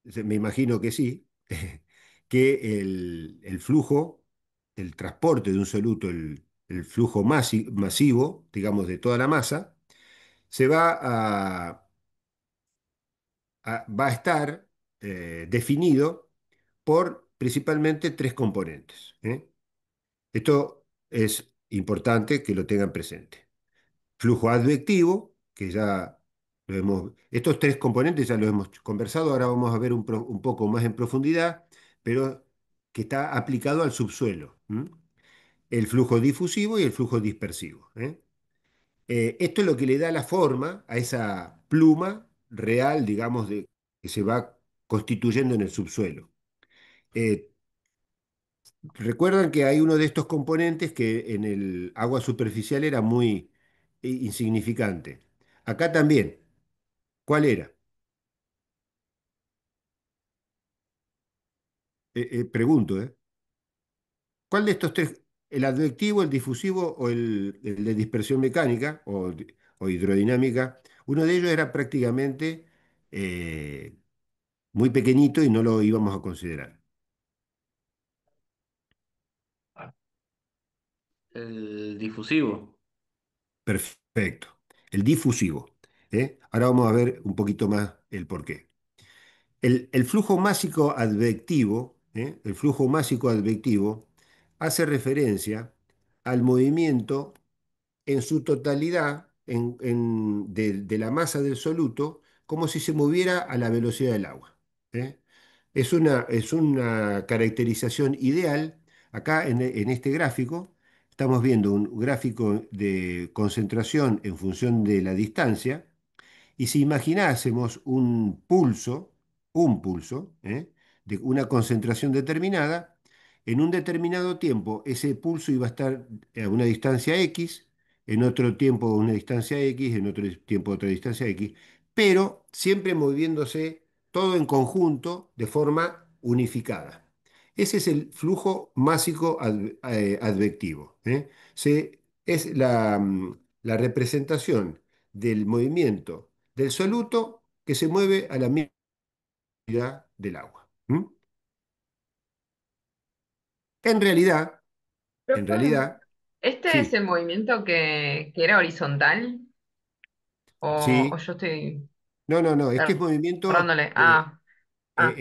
me imagino que sí, que el flujo, el transporte de un soluto, el flujo masivo, digamos, de toda la masa, se va a estar definido por principalmente tres componentes, ¿eh? Esto es importante que lo tengan presente. Flujo advectivo, que ya lo hemos, estos tres componentes ya lo hemos conversado, ahora vamos a ver un poco más en profundidad, pero que está aplicado al subsuelo. ¿M? El flujo difusivo y el flujo dispersivo, ¿eh? Esto es lo que le da la forma a esa pluma real, digamos, que se va constituyendo en el subsuelo. Eh, Recuerdan que hay uno de estos componentes que en el agua superficial era muy insignificante. Acá también. ¿Cuál era? Pregunto, ¿eh? ¿Cuál de estos tres, el advectivo, el difusivo o el de dispersión mecánica o hidrodinámica? Uno de ellos era prácticamente muy pequeñito y no lo íbamos a considerar. El difusivo. Perfecto. El difusivo, ¿eh? Ahora vamos a ver un poquito más el porqué. El flujo másico advectivo, ¿eh? El flujo másico advectivo hace referencia al movimiento en su totalidad de la masa del soluto como si se moviera a la velocidad del agua, ¿eh? Es una caracterización ideal. Acá en este gráfico estamos viendo un gráfico de concentración en función de la distancia y si imaginásemos un pulso, ¿eh? De una concentración determinada, en un determinado tiempo ese pulso iba a estar a una distancia X, en otro tiempo a una distancia X, en otro tiempo a otra distancia X. pero siempre moviéndose todo en conjunto de forma unificada. Ese es el flujo másico advectivo, ¿eh? Es la representación del movimiento del soluto que se mueve a la misma velocidad del agua. ¿Mm? En realidad, en Profe, realidad, ¿este es sí, el movimiento que era horizontal? ¿O sí, yo estoy no, no, no, este es er- movimiento, errándole? Ah, ah.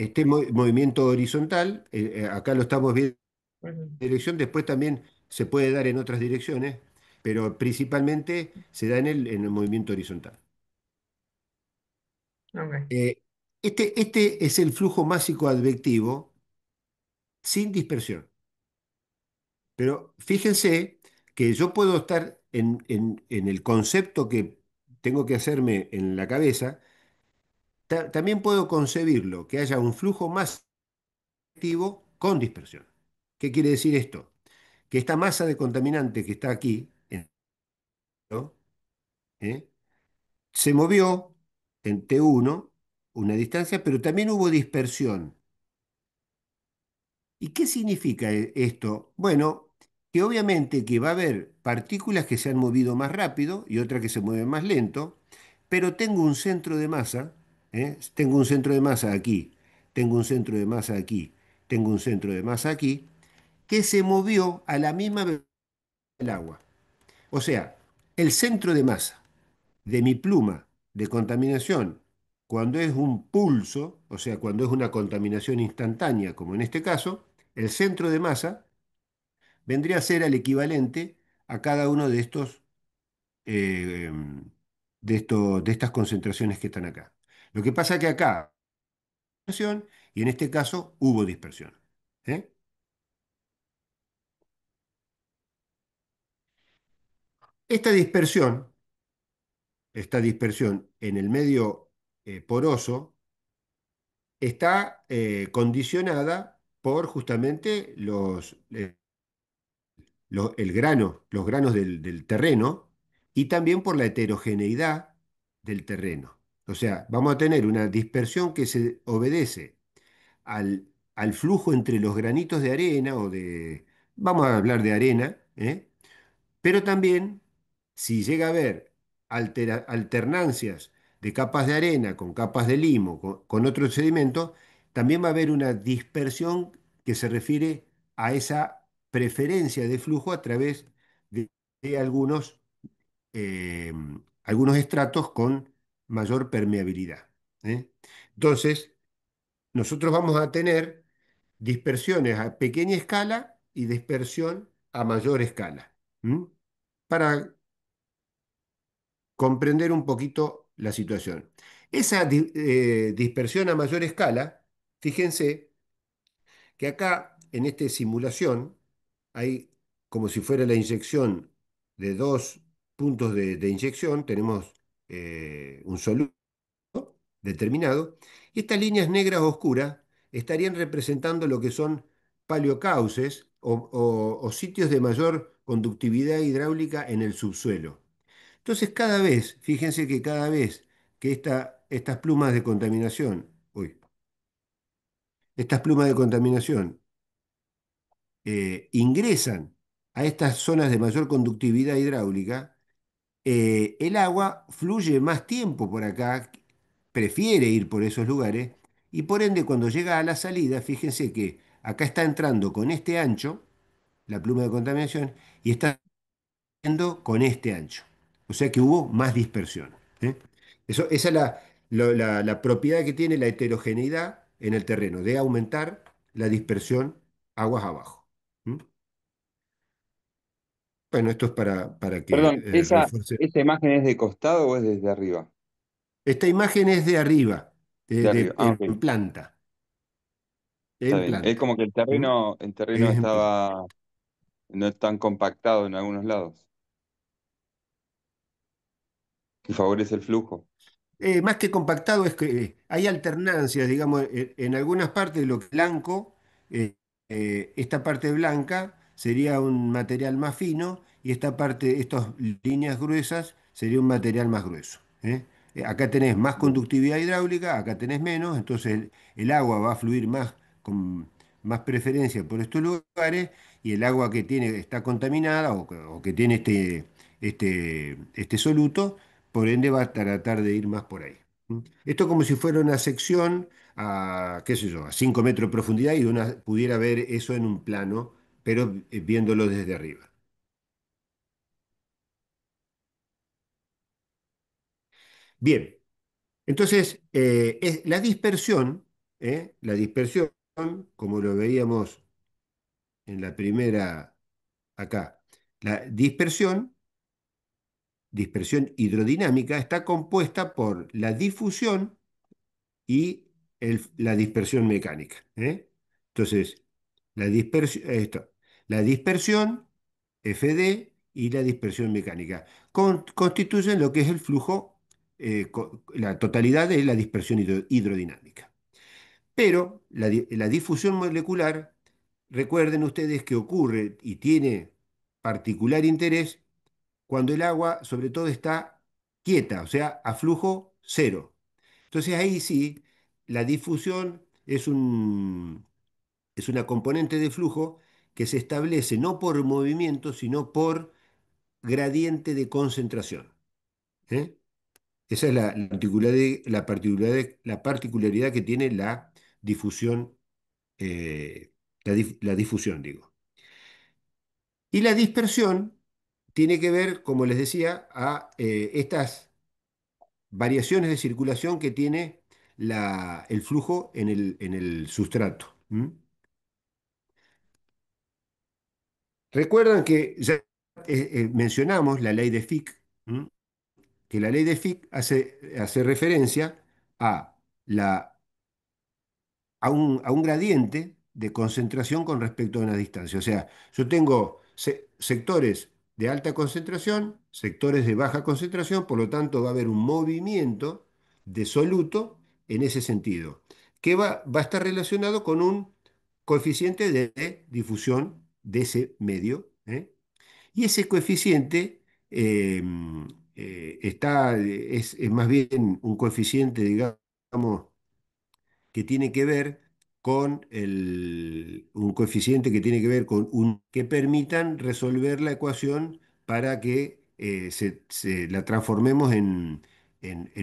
movimiento horizontal, acá lo estamos viendo Ujú, dirección, después también se puede dar en otras direcciones, pero principalmente se da en el movimiento horizontal. ok. Eh, este es el flujo másico advectivo sin dispersión, pero fíjense que yo puedo estar en el concepto que tengo que hacerme en la cabeza, también puedo concebirlo, que haya un flujo más activo con dispersión. ¿Qué quiere decir esto? Que esta masa de contaminante que está aquí, ¿no? ¿Eh? Se movió en T1 una distancia, pero también hubo dispersión. ¿Y qué significa esto? Bueno, que obviamente que va a haber partículas que se han movido más rápido y otras que se mueven más lento, pero tengo un centro de masa, ¿eh? Tengo un centro de masa aquí, tengo un centro de masa aquí, tengo un centro de masa aquí, que se movió a la misma velocidad del agua. O sea, el centro de masa de mi pluma de contaminación, cuando es un pulso, o sea, cuando es una contaminación instantánea, como en este caso, el centro de masa vendría a ser el equivalente a cada uno eh, de estas concentraciones que están acá. Lo que pasa es que acá dispersión y en este caso hubo dispersión. ¿Eh? Esta dispersión, esta dispersión en el medio poroso, está condicionada por justamente los granos del terreno y también por la heterogeneidad del terreno. O sea, vamos a tener una dispersión que se obedece al flujo entre los granitos de arena vamos a hablar de arena, ¿eh? Pero también, si llega a haber alternancias de capas de arena con capas de limo, con otro sedimento, también va a haber una dispersión que se refiere a esa preferencia de flujo a través de eh, algunos estratos con mayor permeabilidad. ¿Eh? Entonces, nosotros vamos a tener dispersiones a pequeña escala y dispersión a mayor escala. ¿M? Para comprender un poquito la situación. Esa dispersión a mayor escala, fíjense que acá en esta simulación hay como si fuera la inyección de dos puntos de inyección, tenemos un soluto determinado, y estas líneas negras oscuras estarían representando lo que son paleocauces o sitios de mayor conductividad hidráulica en el subsuelo. Entonces, cada vez, fíjense que cada vez que estas plumas de contaminación, estas plumas de contaminación ingresan a estas zonas de mayor conductividad hidráulica, el agua fluye más tiempo por acá, prefiere ir por esos lugares, y por ende cuando llega a la salida, fíjense que acá está entrando con este ancho, la pluma de contaminación, y está saliendo con este ancho. O sea que hubo más dispersión. ¿Eh? Esa es la propiedad que tiene la heterogeneidad en el terreno, de aumentar la dispersión aguas abajo. ¿Mm? Bueno, esto es para que Perdón, refuerce. ¿esa imagen es de costado o es desde arriba? Esta imagen es de arriba, De arriba. Ah, ok, en planta, está en bien. Es planta. como que ¿Mm? el terreno Es en planta. estaba no tan compactado en algunos lados y favorece el flujo. Más que compactado es que hay alternancias, digamos, en algunas partes de lo que es blanco, esta parte blanca sería un material más fino y esta parte, estas líneas gruesas sería un material más grueso. ¿Eh? acá tenés más conductividad hidráulica, acá tenés menos, entonces el agua va a fluir más con más preferencia por estos lugares y el agua que tiene, está contaminada o que tiene este soluto, por ende va a tratar de ir más por ahí. ¿Mm? Esto como si fuera una sección a, qué sé yo, a 5 metros de profundidad y una pudiera ver eso en un plano, pero viéndolo desde arriba. Bien, entonces la dispersión, como lo veíamos en la primera acá, la dispersión hidrodinámica está compuesta por la difusión y la dispersión mecánica. Entonces, la dispersión, FD, y la dispersión mecánica constituyen lo que es el flujo, la totalidad de la dispersión hidrodinámica. Pero la difusión molecular, recuerden ustedes que ocurre y tiene particular interés cuando el agua, sobre todo, está quieta, o sea, a flujo cero. Entonces ahí sí, la difusión es una componente de flujo que se establece no por movimiento, sino por gradiente de concentración. ¿Eh? Esa es la particularidad que tiene la difusión, la difusión, digo. Y la dispersión tiene que ver, como les decía, a estas variaciones de circulación que tiene el flujo en el sustrato. ¿Mm? Recuerdan que ya mencionamos la ley de Fick, ¿m? Que la ley de Fick hace referencia a, a un gradiente de concentración con respecto a una distancia. O sea, yo tengo sectores de alta concentración, sectores de baja concentración, por lo tanto va a haber un movimiento de soluto en ese sentido, que va a estar relacionado con un coeficiente de difusión de ese medio. Y ese coeficiente eh, es más bien un coeficiente, digamos, que tiene que ver con un coeficiente que tiene que ver con que permitan resolver la ecuación para que la transformemos en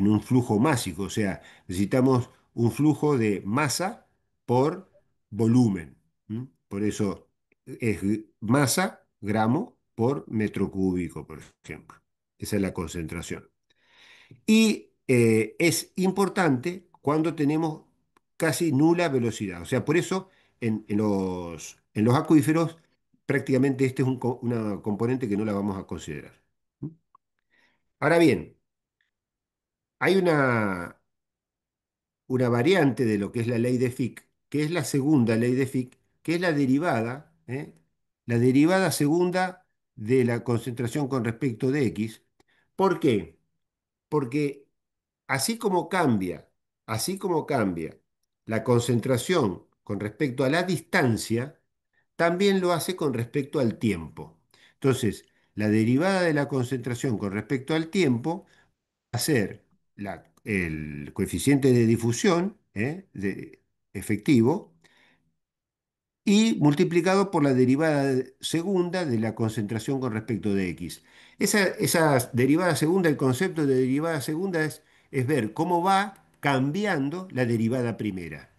un flujo másico. O sea, necesitamos un flujo de masa por volumen. ¿M? Por eso es masa, gramo por metro cúbico, por ejemplo. Esa es la concentración. Y es importante cuando tenemos casi nula velocidad. O sea, por eso en los acuíferos prácticamente este es una componente que no la vamos a considerar. ¿Mm? Ahora bien, hay una variante de lo que es la ley de Fick, que es la segunda ley de Fick, que es la derivada segunda de la concentración con respecto de X. ¿Por qué? Porque así como cambia, así como cambia la concentración con respecto a la distancia, también lo hace con respecto al tiempo. Entonces, la derivada de la concentración con respecto al tiempo va a ser el coeficiente de difusión efectivo y multiplicado por la derivada segunda de la concentración con respecto de x. Esa derivada segunda, el concepto de derivada segunda es ver cómo va cambiando la derivada primera,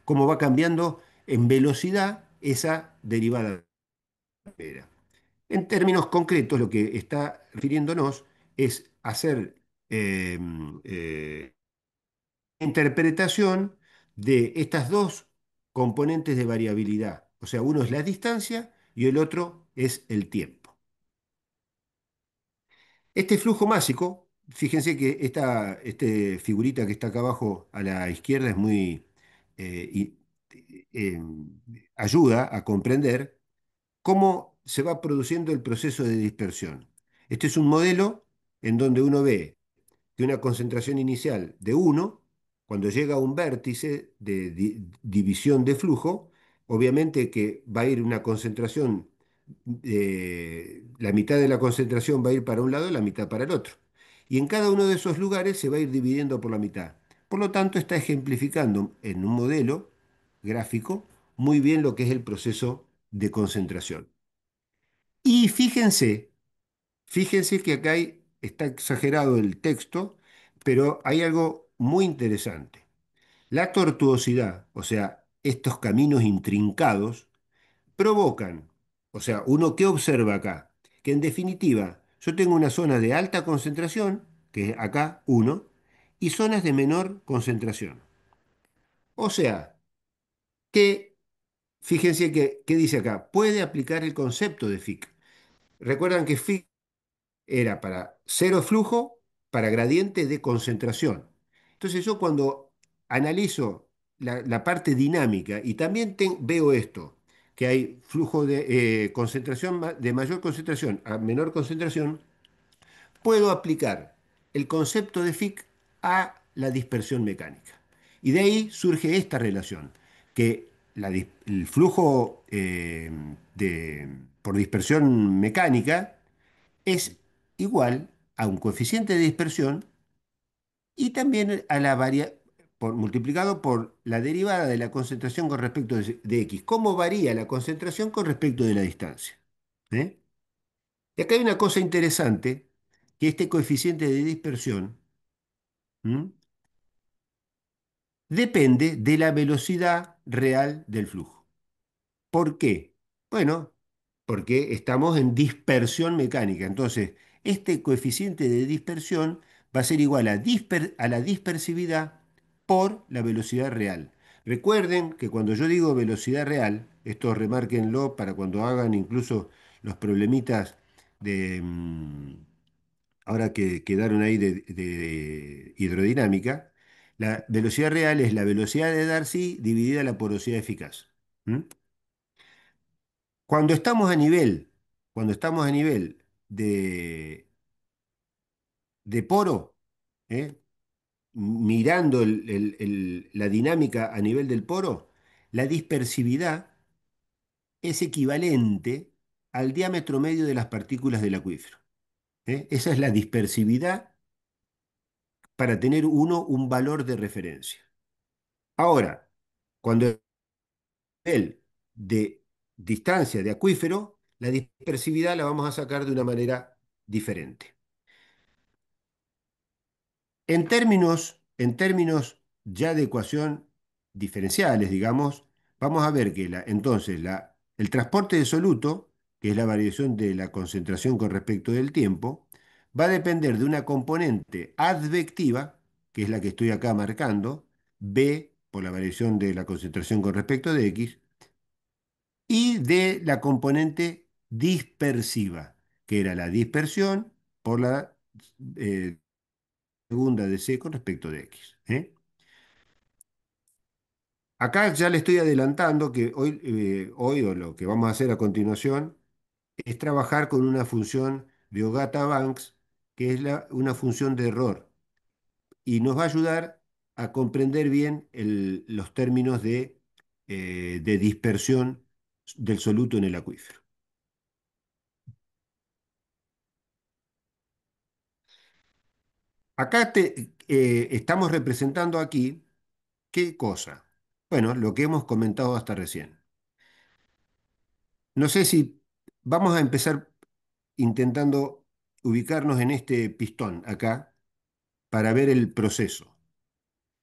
cómo va cambiando en velocidad esa derivada primera. En términos concretos, lo que está refiriéndonos es hacer eh, eh, interpretación de estas dos componentes de variabilidad. O sea, uno es la distancia y el otro es el tiempo. Este flujo másico, fíjense que figurita que está acá abajo a la izquierda es muy eh, ayuda a comprender cómo se va produciendo el proceso de dispersión. Este es un modelo en donde uno ve que una concentración inicial de 1, cuando llega a un vértice de división de flujo, obviamente que va a ir una concentración, la mitad de la concentración va a ir para un lado y la mitad para el otro. y en cada uno de esos lugares se va a ir dividiendo por la mitad. Por lo tanto, está ejemplificando en un modelo gráfico muy bien lo que es el proceso de concentración. Y fíjense que acá está exagerado el texto, pero hay algo muy interesante. La tortuosidad, o sea, estos caminos intrincados, provocan, o sea, uno qué observa acá, que en definitiva yo tengo una zona de alta concentración, que es acá 1, y zonas de menor concentración. O sea, que, fíjense que dice acá, puede aplicar el concepto de Fick. Recuerdan que Fick era para cero flujo, para gradiente de concentración. Entonces yo cuando analizo la parte dinámica y también veo esto, que hay flujo de concentración de mayor concentración a menor concentración, puedo aplicar el concepto de Fick a la dispersión mecánica. Y de ahí surge esta relación, que el flujo por dispersión mecánica es igual a un coeficiente de dispersión y también a multiplicado por la derivada de la concentración con respecto de x. ¿Cómo varía la concentración con respecto de la distancia? ¿Eh? Y acá hay una cosa interesante, que este coeficiente de dispersión, ¿m?, depende de la velocidad real del flujo. ¿Por qué? Bueno, porque estamos en dispersión mecánica. Entonces, este coeficiente de dispersión va a ser igual a la dispersividad por la velocidad real. Recuerden que cuando yo digo velocidad real, esto remárquenlo para cuando hagan incluso los problemitas de, ahora que quedaron ahí de hidrodinámica, la velocidad real es la velocidad de Darcy dividida la porosidad eficaz. ¿Mm? Cuando estamos a nivel, cuando estamos a nivel de poro, ¿eh?, mirando la dinámica a nivel del poro, la dispersividad es equivalente al diámetro medio de las partículas del acuífero. ¿Eh? Esa es la dispersividad para tener uno un valor de referencia. Ahora, cuando el nivel de distancia de acuífero, la dispersividad la vamos a sacar de una manera diferente. En términos ya de ecuación diferenciales, digamos, vamos a ver que entonces el transporte de soluto, que es la variación de la concentración con respecto del tiempo, va a depender de una componente advectiva, que es la que estoy acá marcando, B por la variación de la concentración con respecto de X, y de la componente dispersiva, que era la dispersión por la eh, segunda de C con respecto de X. ¿Eh? Acá ya le estoy adelantando que hoy o lo que vamos a hacer a continuación es trabajar con una función de Ogata-Banks, que es una función de error, y nos va a ayudar a comprender bien los términos de dispersión del soluto en el acuífero. Acá estamos representando aquí, ¿qué cosa? Bueno, lo que hemos comentado hasta recién. No sé si vamos a empezar intentando ubicarnos en este pistón acá para ver el proceso.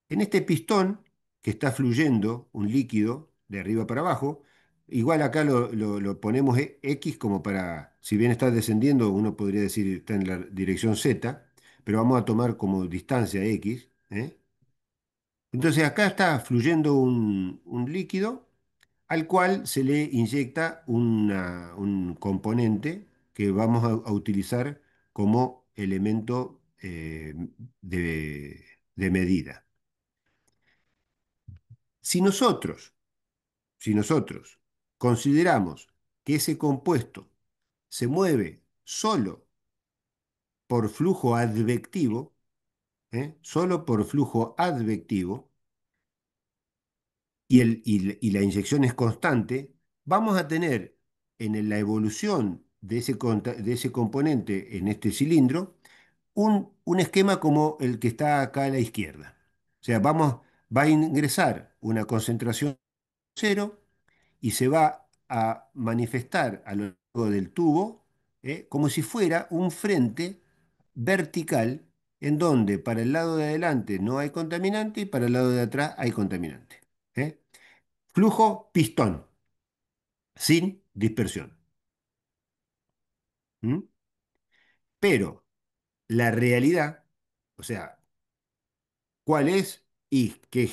En este pistón que está fluyendo un líquido de arriba para abajo, igual acá lo ponemos X como para, si bien está descendiendo, uno podría decir está en la dirección Z, pero vamos a tomar como distancia X. ¿Eh? Entonces acá está fluyendo un líquido al cual se le inyecta un componente que vamos a utilizar como elemento de medida. Si nosotros, si nosotros consideramos que ese compuesto se mueve solo por flujo advectivo, solo por flujo advectivo, y la inyección es constante, vamos a tener en la evolución de ese componente en este cilindro un esquema como el que está acá a la izquierda. O sea, va a ingresar una concentración cero y se va a manifestar a lo largo del tubo, como si fuera un frente vertical en donde para el lado de adelante no hay contaminante y para el lado de atrás hay contaminante. ¿Eh? Flujo pistón, sin dispersión. ¿Mm? Pero la realidad, o sea, ¿cuál es? Y que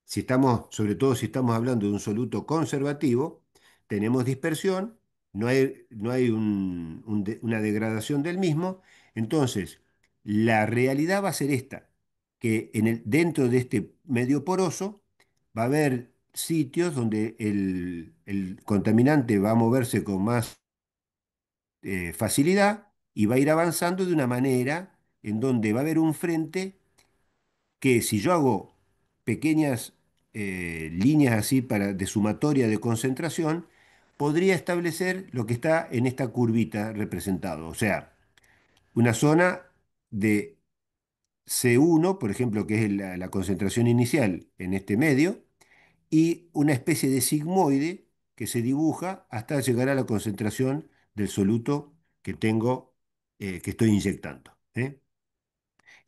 si estamos, sobre todo si estamos hablando de un soluto conservativo, tenemos dispersión, no hay una degradación del mismo. Entonces, la realidad va a ser esta, que dentro de este medio poroso va a haber sitios donde el contaminante va a moverse con más facilidad y va a ir avanzando de una manera en donde va a haber un frente que si yo hago pequeñas líneas así de sumatoria de concentración, podría establecer lo que está en esta curvita representado. O sea, una zona de C1, por ejemplo, que es la concentración inicial en este medio, y una especie de sigmoide que se dibuja hasta llegar a la concentración del soluto que tengo, que estoy inyectando.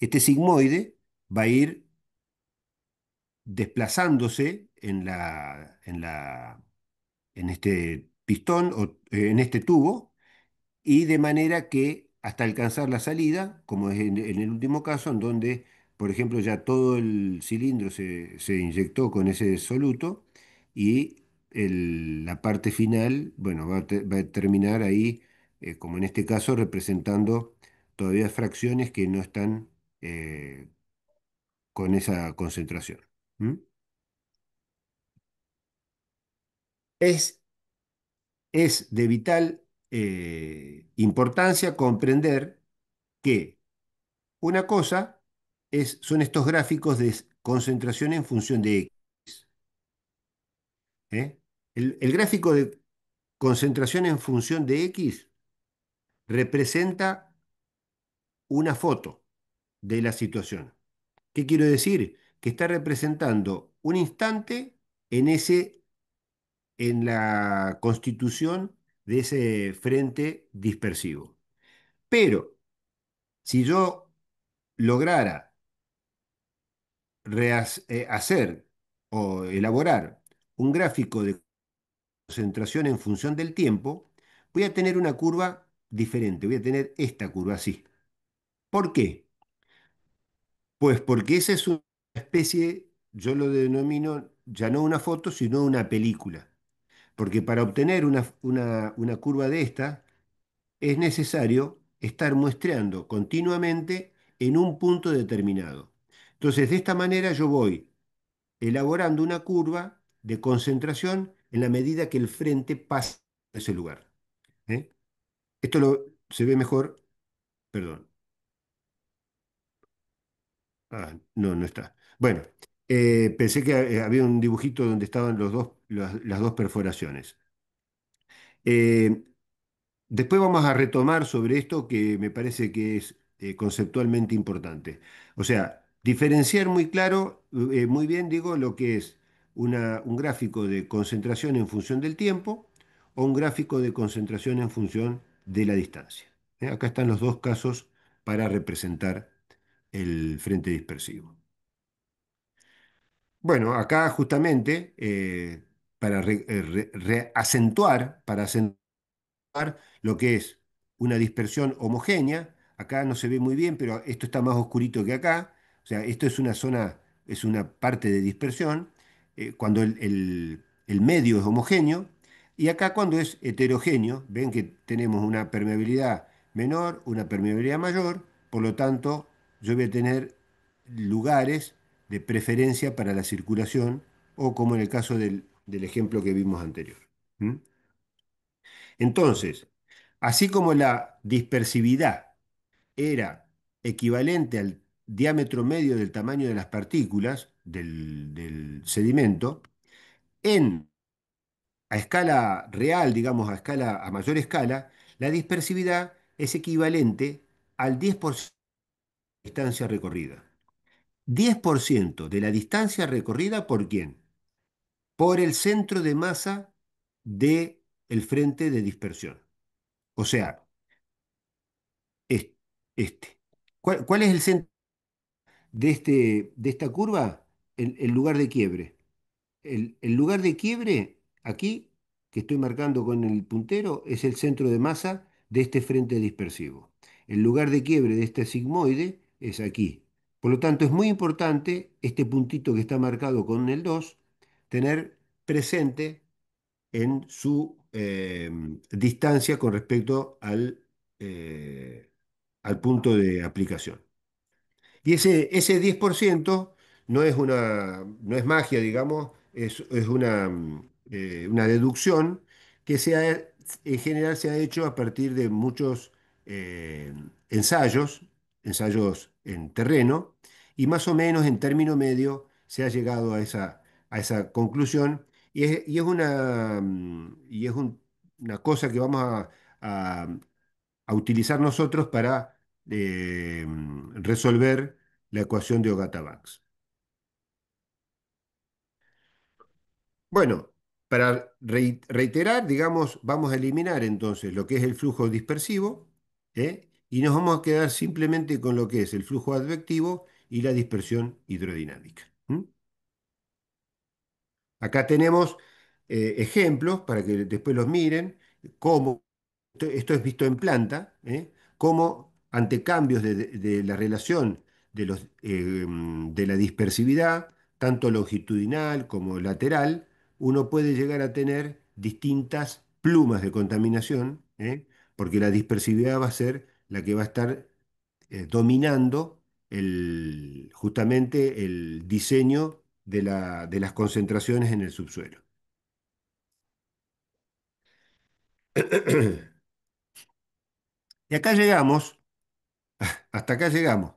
Este sigmoide va a ir desplazándose en este pistón o en este tubo y de manera que hasta alcanzar la salida, como es en el último caso, en donde, por ejemplo, ya todo el cilindro se inyectó con ese soluto y la parte final, bueno, va a terminar ahí, como en este caso, representando todavía fracciones que no están con esa concentración. ¿Mm? Es Es de vital importancia comprender que una cosa son estos gráficos de concentración en función de X. ¿Eh? El gráfico de concentración en función de X representa una foto de la situación. ¿Qué quiero decir? Que está representando un instante en la constitución de ese frente dispersivo. Pero si yo lograra hacer o elaborar un gráfico de concentración en función del tiempo, voy a tener una curva diferente, voy a tener esta curva así. ¿Por qué? Pues porque esa es una especie, yo lo denomino ya no una foto, sino una película. Porque para obtener una curva de esta, es necesario estar muestreando continuamente en un punto determinado. Entonces, de esta manera yo voy elaborando una curva de concentración en la medida que el frente pasa a ese lugar. ¿Eh? Se ve mejor, perdón. Ah, no, no está. Bueno, pensé que había un dibujito donde estaban las dos perforaciones. Eh, Después vamos a retomar sobre esto que me parece que es conceptualmente importante. O sea, diferenciar muy claro, muy bien digo, lo que es un gráfico de concentración en función del tiempo o un gráfico de concentración en función de la distancia. Acá están los dos casos para representar el frente dispersivo. Bueno, acá justamente para acentuar lo que es una dispersión homogénea. Acá no se ve muy bien, pero esto está más oscurito que acá. O sea, esto es una zona, es una parte de dispersión, cuando el medio es homogéneo. Y acá cuando es heterogéneo, ven que tenemos una permeabilidad menor, una permeabilidad mayor, por lo tanto, yo voy a tener lugares de preferencia para la circulación, o como en el caso del ejemplo que vimos anterior. ¿Mm? Entonces, así como la dispersividad era equivalente al diámetro medio del tamaño de las partículas del sedimento, en, a escala real, digamos, a mayor escala, la dispersividad es equivalente al 10% distancia recorrida. 10% de la distancia recorrida, ¿por quién? Por el centro de masa del frente de dispersión. O sea, es- este. ¿Cuál es el centro de esta curva? El lugar de quiebre. El lugar de quiebre, aquí, que estoy marcando con el puntero, es el centro de masa de este frente dispersivo. El lugar de quiebre de este sigmoide es aquí. Por lo tanto, es muy importante este puntito que está marcado con el 2 tener presente en su distancia con respecto al punto de aplicación. Y ese 10% no es magia, digamos, es una deducción que en general se ha hecho a partir de muchos eh, ensayos, ensayos en terreno, y más o menos en término medio se ha llegado a esa conclusión, y es una cosa que vamos a- a utilizar nosotros para resolver la ecuación de Ogata-Banks. Bueno, para reiterar, digamos, vamos a eliminar entonces lo que es el flujo dispersivo, ¿eh? Y nos vamos a quedar simplemente con lo que es el flujo advectivo y la dispersión hidrodinámica. ¿M? Acá tenemos ejemplos para que después los miren, cómo esto es visto en planta, cómo ante cambios de la relación de la dispersividad, tanto longitudinal como lateral, uno puede llegar a tener distintas plumas de contaminación, porque la dispersividad va a ser la que va a estar dominando justamente el diseño de las concentraciones en el subsuelo. Y acá llegamos, hasta acá llegamos.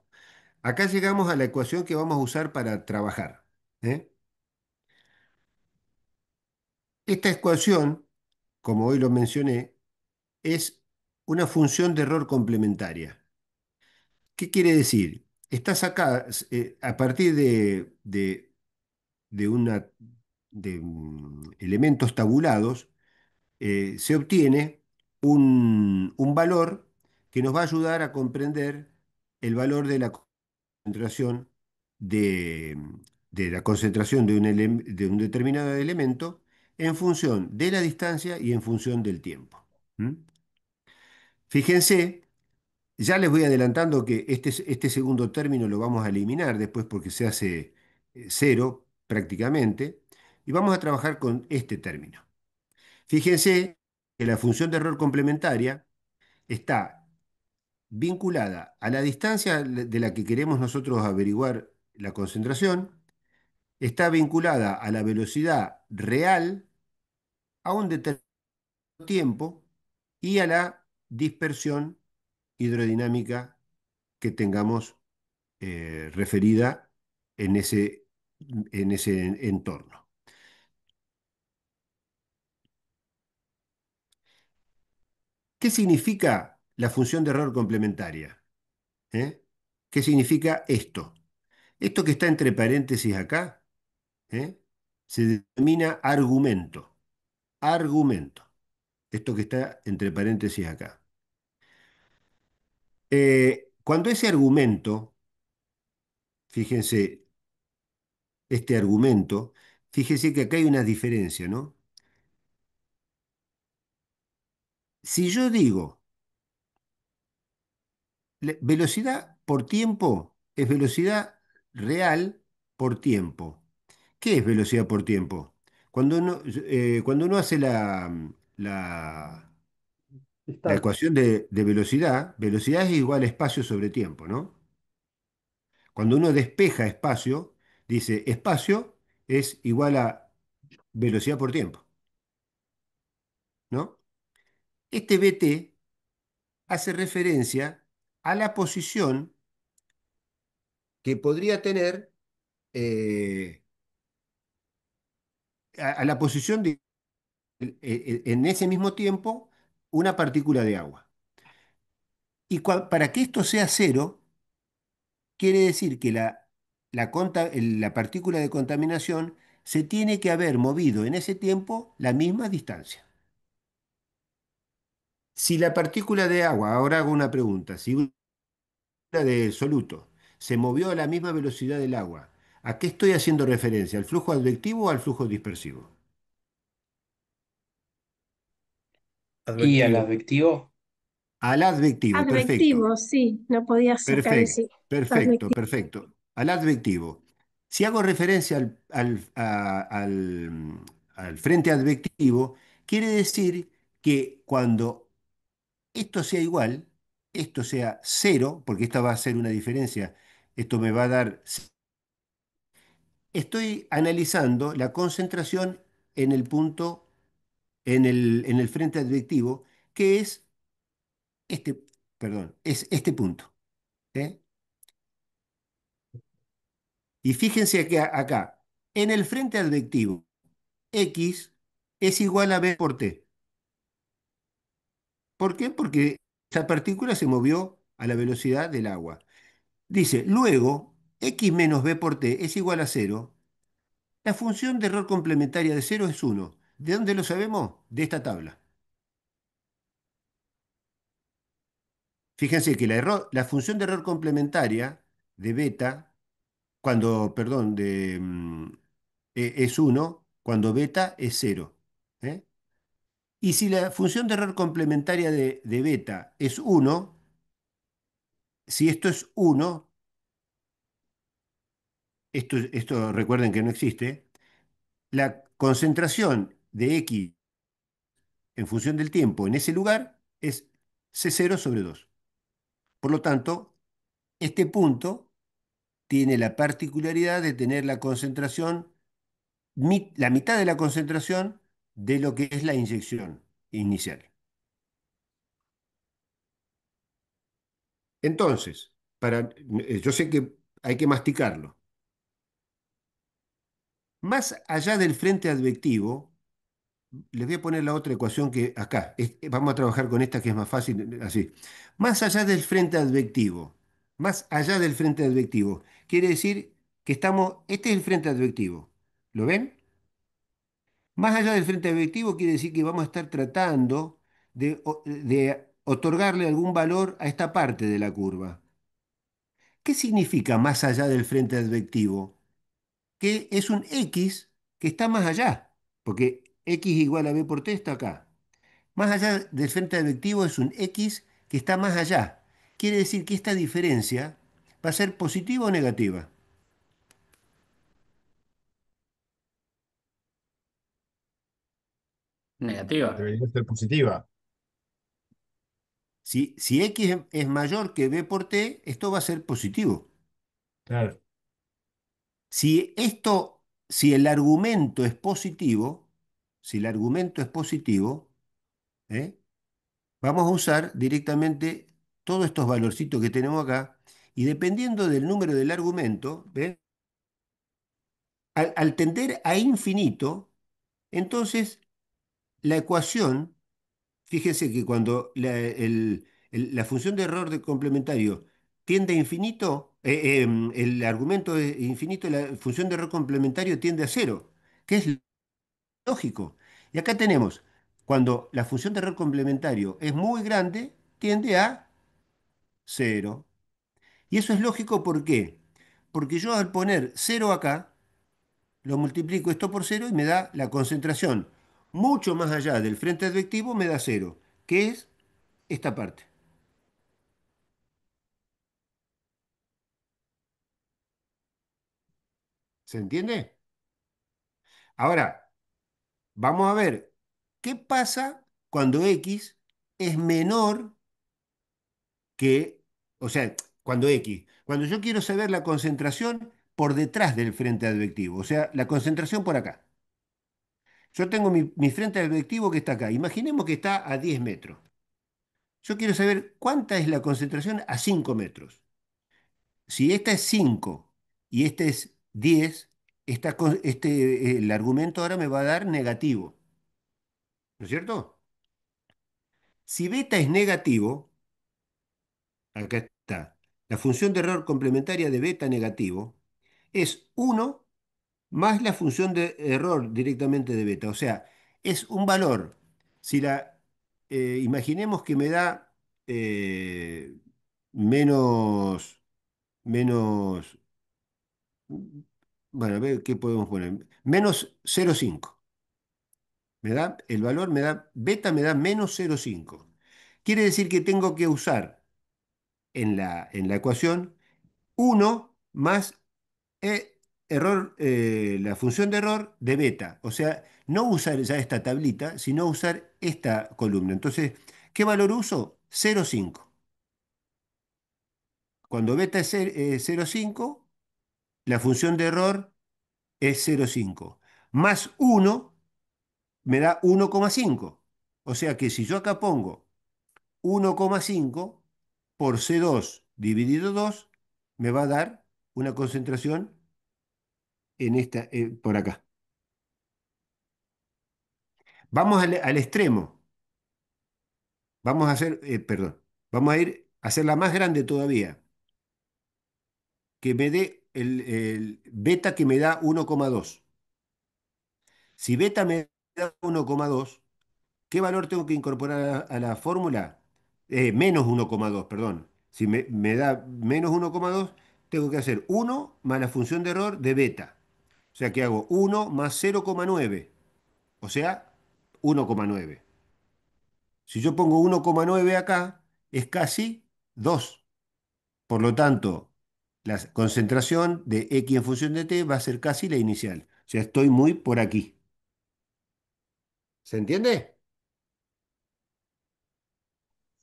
Acá llegamos a la ecuación que vamos a usar para trabajar. ¿eh? Esta ecuación, como hoy lo mencioné, es una función de error complementaria. ¿Qué quiere decir? Está sacada a partir de una, de elementos tabulados, se obtiene un valor que nos va a ayudar a comprender el valor de la concentración de, de la concentración de un determinado elemento en función de la distancia y en función del tiempo. ¿Mm? Fíjense, ya les voy adelantando que este segundo término lo vamos a eliminar después porque se hace cero prácticamente, y vamos a trabajar con este término. Fíjense que la función de error complementaria está vinculada a la distancia de la que queremos nosotros averiguar la concentración, está vinculada a la velocidad real a un determinado tiempo y a la dispersión hidrodinámica que tengamos referida en ese entorno. ¿Qué significa la función de error complementaria? ¿Eh? ¿Qué significa esto? Esto que está entre paréntesis acá, ¿eh? Se denomina argumento. Argumento. Esto que está entre paréntesis acá. Cuando ese argumento, fíjense, este argumento, fíjense que acá hay una diferencia, ¿no? Si yo digo velocidad por tiempo, es velocidad real por tiempo. ¿Qué es velocidad por tiempo? Cuando uno hace la Distancia. ecuación de velocidad, velocidad es igual a espacio sobre tiempo, ¿no? Cuando uno despeja espacio, dice espacio es igual a velocidad por tiempo, ¿no? Este VT hace referencia a la posición que podría tener, eh, a la posición en ese mismo tiempo, una partícula de agua. Y para que esto sea cero, quiere decir que la partícula de contaminación se tiene que haber movido en ese tiempo la misma distancia. Si la partícula de agua, ahora hago una pregunta, si una de soluto se movió a la misma velocidad del agua, ¿a qué estoy haciendo referencia? ¿Al flujo advectivo o al flujo dispersivo? Y al Advectivo. advectivo, Al advectivo, perfecto. Advectivo, sí, no podía sacar Perfecto, ese perfecto, advectivo. perfecto. Al advectivo. Si hago referencia al frente advectivo, quiere decir que cuando esto sea igual, esto sea cero, porque esta va a ser una diferencia, esto me va a dar, estoy analizando la concentración en el punto, en el frente advectivo, que es este, perdón, es este punto. ¿Eh? Y fíjense que acá, en el frente advectivo, X es igual a B por T. ¿Por qué? Porque esta partícula se movió a la velocidad del agua. Dice, luego, X menos B por T es igual a cero. La función de error complementaria de cero es uno. ¿De dónde lo sabemos? De esta tabla. Fíjense que la función de error complementaria de beta, perdón, es uno cuando beta es cero. ¿Eh? Y si la función de error complementaria de beta es uno, si esto es uno, esto recuerden que no existe, la concentración de X en función del tiempo en ese lugar es C0/2. Por lo tanto, este punto tiene la particularidad de tener la concentración, la mitad de la concentración de lo que es la inyección inicial. Entonces, yo sé que hay que masticarlo. Más allá del frente advectivo, les voy a poner la otra ecuación que acá. Vamos a trabajar con esta que es más fácil, así. Más allá del frente advectivo, más allá del frente advectivo, quiere decir que este es el frente advectivo. ¿Lo ven? Más allá del frente advectivo quiere decir que vamos a estar tratando de otorgarle algún valor a esta parte de la curva. ¿Qué significa más allá del frente advectivo? Que es un X que está más allá, porque X igual a B por T está acá. Más allá del frente advectivo es un X que está más allá. Quiere decir que esta diferencia va a ser positiva o negativa. negativa. Debería ser positiva. Si X es mayor que B por T, esto va a ser positivo. Claro. Si el argumento es positivo, si el argumento es positivo, ¿eh? Vamos a usar directamente todos estos valorcitos que tenemos acá y dependiendo del número del argumento, ¿ven? Al tender a infinito, entonces la ecuación, fíjense que cuando la función de error de complementario tiende a infinito, el argumento es infinito, la función de error complementario tiende a cero, que es lógico. Y acá tenemos, cuando la función de error complementario es muy grande, tiende a cero. Y eso es lógico, ¿por qué? Porque yo al poner cero acá, lo multiplico esto por cero y me da la concentración mucho más allá del frente advectivo, me da cero, que es esta parte. ¿Se entiende? Ahora, vamos a ver qué pasa cuando X es menor que, o sea, cuando yo quiero saber la concentración por detrás del frente advectivo, o sea, la concentración por acá. Yo tengo mi frente advectivo que está acá. Imaginemos que está a 10 metros. Yo quiero saber cuánta es la concentración a 5 metros. Si esta es 5 y este es 10, el argumento ahora me va a dar negativo. ¿No es cierto? Si beta es negativo, acá está. la función de error complementaria de beta negativo es 1 más la función de error directamente de beta. O sea, es un valor. Si imaginemos que me da menos, menos, bueno, a ver qué podemos poner. Menos 0,5. El valor beta me da menos 0,5. Quiere decir que tengo que usar en la ecuación 1 más la función de error de beta. O sea, no usar ya esta tablita, sino usar esta columna. Entonces, ¿qué valor uso? 0,5. Cuando beta es 0,5, la función de error es 0,5. Más 1 me da 1,5. O sea que si yo acá pongo 1,5 por C2 dividido 2, me va a dar una concentración por acá. Vamos al extremo. Vamos a hacer, perdón, vamos a ir a hacerla más grande todavía, que me dé el beta que me da 1,2. Si beta me da 1,2, ¿qué valor tengo que incorporar a la fórmula? Menos 1,2, perdón. Si me da menos 1,2, tengo que hacer 1 más la función de error de beta. O sea que hago 1 más 0,9, o sea, 1,9. Si yo pongo 1,9 acá, es casi 2. Por lo tanto, la concentración de X en función de t va a ser casi la inicial. O sea, estoy muy por aquí. ¿Se entiende?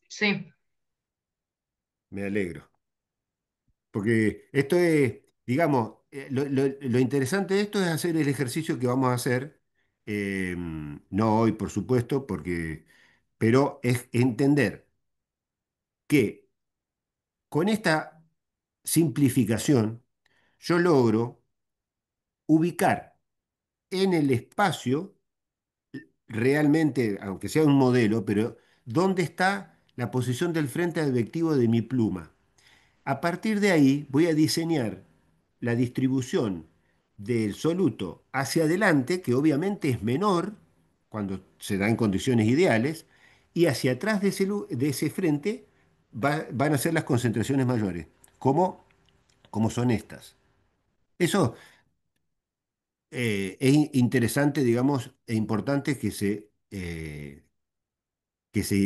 Sí, Me alegro. Porque esto es, digamos, lo interesante de esto es hacer el ejercicio que vamos a hacer. No hoy, por supuesto, pero es entender que con esta simplificación yo logro ubicar en el espacio realmente, aunque sea un modelo, pero dónde está la posición del frente advectivo de mi pluma. A partir de ahí voy a diseñar la distribución del soluto hacia adelante, que obviamente es menor cuando se da en condiciones ideales, y hacia atrás de ese frente van a ser las concentraciones mayores, como son estas. Eso es interesante, digamos, e importante que se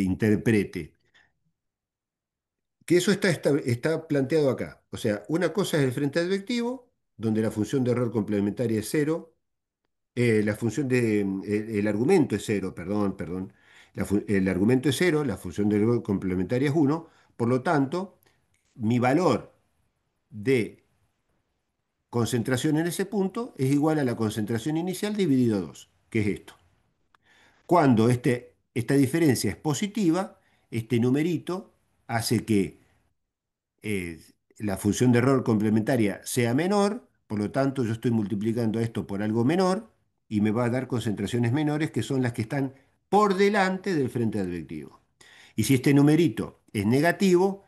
interprete. Que eso está planteado acá. O sea, una cosa es el frente advectivo, donde la función de error complementaria es cero, la función el argumento es cero, perdón. El argumento es cero, la función de error complementaria es uno. Por lo tanto, mi valor de concentración en ese punto es igual a la concentración inicial dividido 2, que es esto. Cuando esta diferencia es positiva, este numerito hace que eh, la función de error complementaria sea menor, por lo tanto yo estoy multiplicando esto por algo menor y me va a dar concentraciones menores que son las que están por delante del frente advectivo. Y si este numerito es negativo,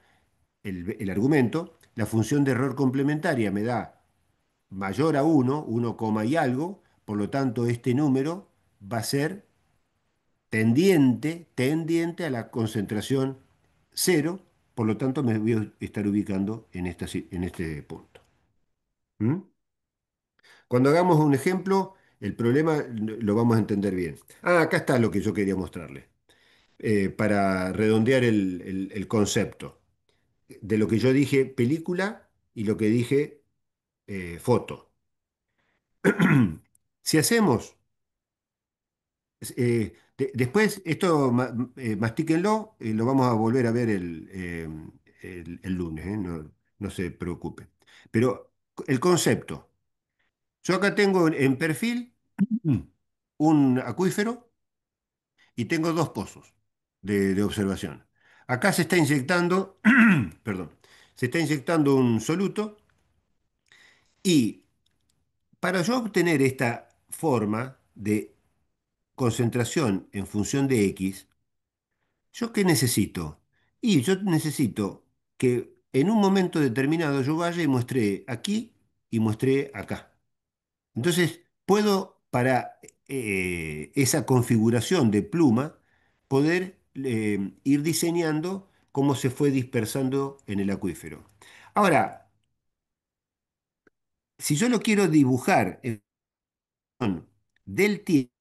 el argumento, la función de error complementaria me da mayor a 1, 1, y algo, por lo tanto este número va a ser tendiente a la concentración cero, por lo tanto me voy a estar ubicando en este punto. ¿Mm? Cuando hagamos un ejemplo, el problema lo vamos a entender bien. Acá está lo que yo quería mostrarle, para redondear el concepto de lo que yo dije película y lo que dije foto. Si hacemos después, esto mastíquenlo, lo vamos a volver a ver el lunes, no se preocupen. Pero el concepto, yo acá tengo en perfil un acuífero y tengo dos pozos de observación. Acá se está inyectando, perdón, se está inyectando un soluto y para yo obtener esta forma de concentración en función de X, ¿yo qué necesito? Y yo necesito que en un momento determinado yo vaya y muestré aquí y muestré acá. Entonces, puedo para esa configuración de pluma, poder ir diseñando cómo se fue dispersando en el acuífero. Ahora, si yo lo quiero dibujar en función del tiempo,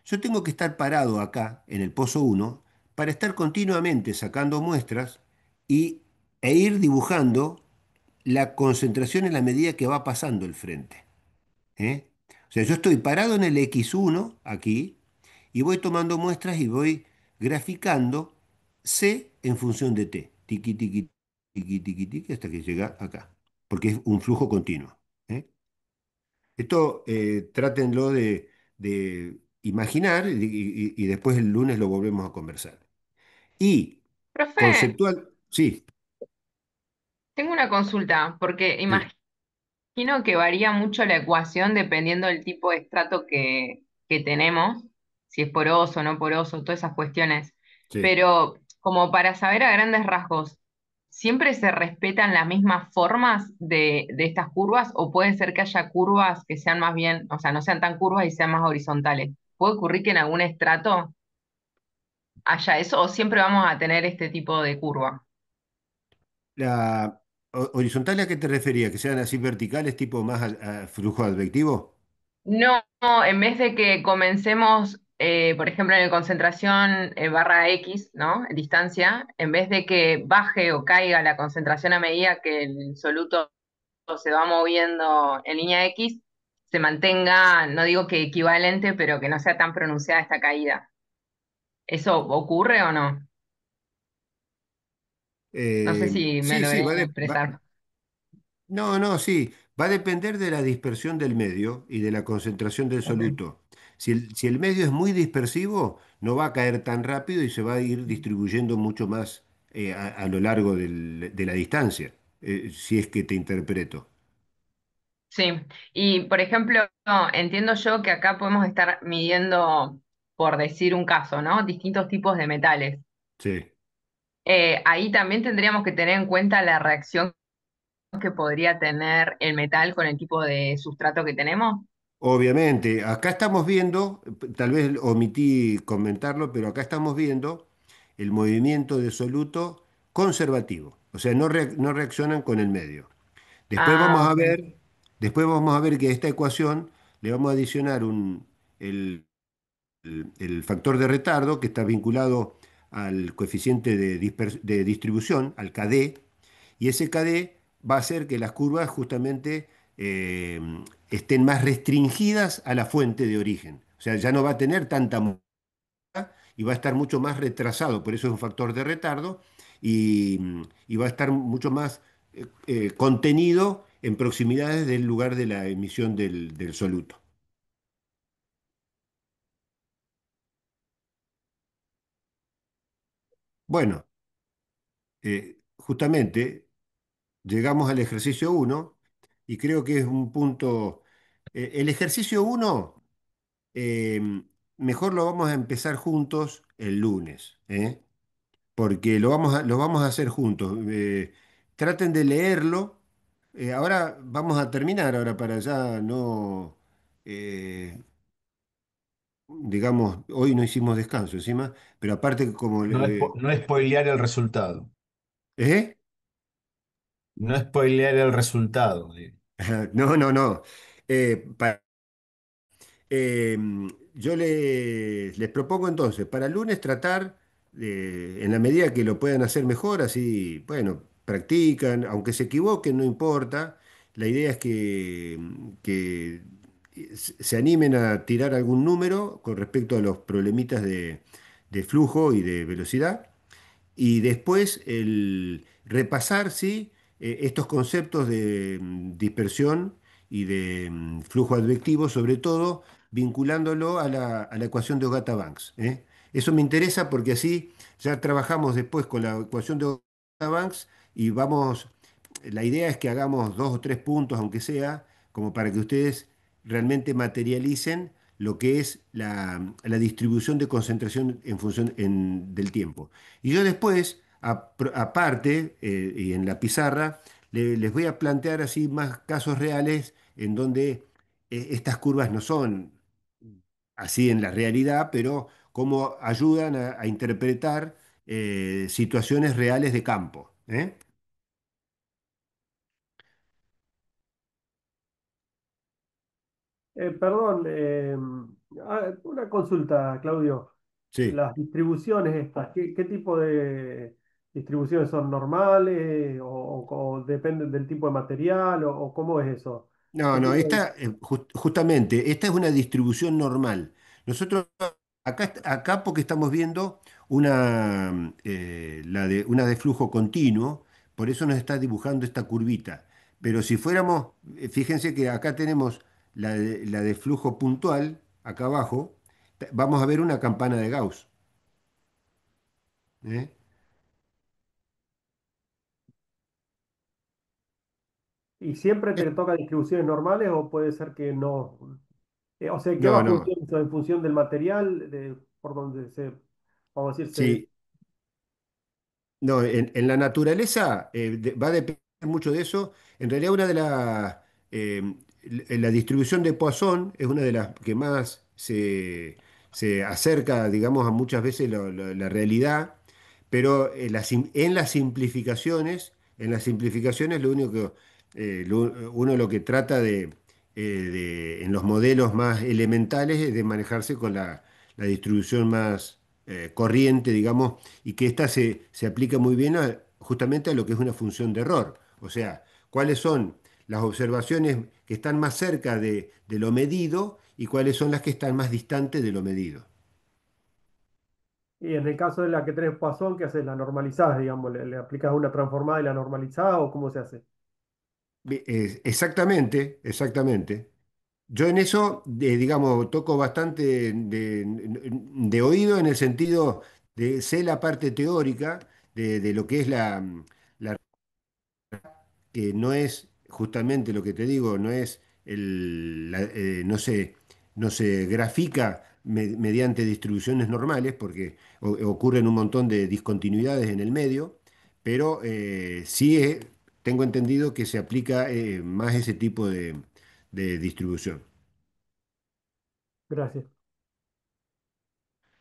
yo tengo que estar parado acá en el pozo 1 para estar continuamente sacando muestras y, e ir dibujando la concentración en la medida que va pasando el frente. ¿Eh? O sea, yo estoy parado en el X1 aquí y voy tomando muestras y voy graficando C en función de T. Tiqui, tiqui, tiqui, tiqui, tiqui, hasta que llega acá. Porque es un flujo continuo. ¿Eh? Esto trátenlo de imaginar y después el lunes lo volvemos a conversar. Y Profe, conceptual, sí, tengo una consulta, porque sí, imagino que varía mucho la ecuación dependiendo del tipo de estrato que tenemos, si es poroso o no poroso, todas esas cuestiones. sí. Pero como para saber a grandes rasgos, ¿siempre se respetan las mismas formas de estas curvas o puede ser que haya curvas que sean más bien, o sea, no sean tan curvas y sean más horizontales? ¿Puede ocurrir que en algún estrato haya eso o siempre vamos a tener este tipo de curva? La horizontal, ¿a qué te refería? ¿Que sean así verticales, tipo más a flujo advectivo? No, no, en vez de que comencemos, por ejemplo, en el concentración barra X, ¿no? Distancia, en vez de que baje o caiga la concentración a medida que el soluto se va moviendo en línea X, se mantenga, no digo que equivalente, pero que no sea tan pronunciada esta caída. ¿Eso ocurre o no? No sé si me Sí, sí, logré expresar. no, no, sí, va a depender de la dispersión del medio y de la concentración del Ok. soluto. Si el medio es muy dispersivo, no va a caer tan rápido y se va a ir distribuyendo mucho más a lo largo de la distancia, si es que te interpreto. Sí, y por ejemplo, entiendo yo que acá podemos estar midiendo, por decir un caso, ¿no? Distintos tipos de metales. Sí. Ahí también tendríamos que tener en cuenta la reacción que podría tener el metal con el tipo de sustrato que tenemos. Obviamente, acá estamos viendo, tal vez omití comentarlo, pero acá estamos viendo el movimiento de soluto conservativo, o sea, no reaccionan con el medio. Después vamos Ah, a ok. ver, después vamos a ver que a esta ecuación le vamos a adicionar el factor de retardo que está vinculado al coeficiente de distribución, al KD, y ese KD va a hacer que las curvas justamente eh, estén más restringidas a la fuente de origen. O sea, ya no va a tener tanta y va a estar mucho más retrasado, por eso es un factor de retardo, y va a estar mucho más contenido en proximidades del lugar de la emisión del soluto. Bueno, justamente llegamos al ejercicio uno y creo que es un punto, el ejercicio uno mejor lo vamos a empezar juntos el lunes, ¿eh? Porque lo vamos a hacer juntos. Traten de leerlo. Ahora vamos a terminar, ahora para ya no, eh, digamos, hoy no hicimos descanso encima, pero aparte como... No, no spoilear el resultado. ¿Eh? No spoilear el resultado. No, no, no. Pa- Eh, yo les propongo entonces para el lunes tratar, en la medida que lo puedan hacer mejor, así, bueno, practican, aunque se equivoquen, no importa. La idea es que se animen a tirar algún número con respecto a los problemitas de flujo y de velocidad. Y después el repasar, ¿sí? Estos conceptos de dispersión y de flujo advectivo, sobre todo vinculándolo a la ecuación de Ogata-Banks, ¿eh? Eso me interesa porque así ya trabajamos después con la ecuación de Ogata-Banks y vamos, la idea es que hagamos 2 o 3 puntos, aunque sea, como para que ustedes realmente materialicen lo que es la distribución de concentración en función del tiempo. Y yo después Aparte, y en la pizarra, les voy a plantear así más casos reales en donde estas curvas no son así en la realidad, pero cómo ayudan a interpretar situaciones reales de campo. ¿Eh? Perdón, una consulta, Claudio. Sí. Las distribuciones estas, ¿qué tipo de distribuciones son normales o dependen del tipo de material o cómo es eso? No, ¿Qué no, tipo de... esta, justamente, esta es una distribución normal. Nosotros acá porque estamos viendo una de flujo continuo, por eso nos está dibujando esta curvita. Pero si fuéramos, fíjense que acá tenemos la de flujo puntual, acá abajo, vamos a ver una campana de Gauss. ¿Eh? ¿Y siempre te toca distribuciones normales o puede ser que no? O sea, ¿qué No, va no, en función del material, por donde se, vamos a decir, sí. No, en la naturaleza va a depender mucho de eso. En realidad, una de las. La distribución de Poisson es una de las que más se acerca, digamos, a muchas veces la realidad, pero en las simplificaciones, lo único que. Uno lo que trata en los modelos más elementales es de manejarse con la distribución más corriente, digamos, y que esta se aplica muy bien justamente a lo que es una función de error. O sea, cuáles son las observaciones que están más cerca de lo medido y cuáles son las que están más distantes de lo medido. y en el caso de la que tenés Poisson, ¿qué haces? La normalizás, digamos, le aplicás una transformada y la normalizás o cómo se hace? Exactamente, exactamente. Yo en eso, digamos, toco bastante de oído en el sentido de sé la parte teórica de lo que es la que no es justamente lo que te digo, no es no se grafica mediante distribuciones normales, porque ocurren un montón de discontinuidades en el medio, pero sí tengo entendido que se aplica más ese tipo de distribución. Gracias.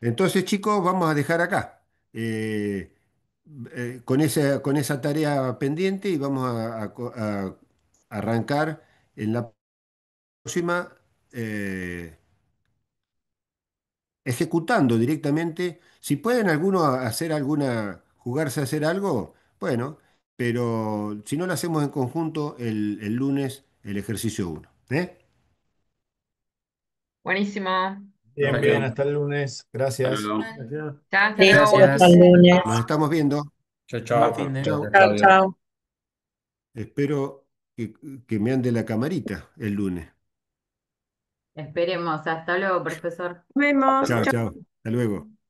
Entonces, chicos, vamos a dejar acá. eh, con esa tarea pendiente y vamos a arrancar en la próxima ejecutando directamente. Si pueden algunos hacer jugarse a hacer algo, bueno, pero si no lo hacemos en conjunto el lunes, el ejercicio uno. ¿Eh? Buenísimo. Bien, bien, Perfecto. hasta el lunes. Hasta Gracias. luego. Gracias. Ya, hasta luego. Listo, hasta el Gracias. lunes. Nos estamos viendo. Chao, Buen chao. fin de. Chau. Gracias, Chao, Claudio. chao. Espero que me ande la camarita el lunes. Esperemos. Hasta luego, profesor. Nos vemos. Chao, Chao. chao. Hasta luego.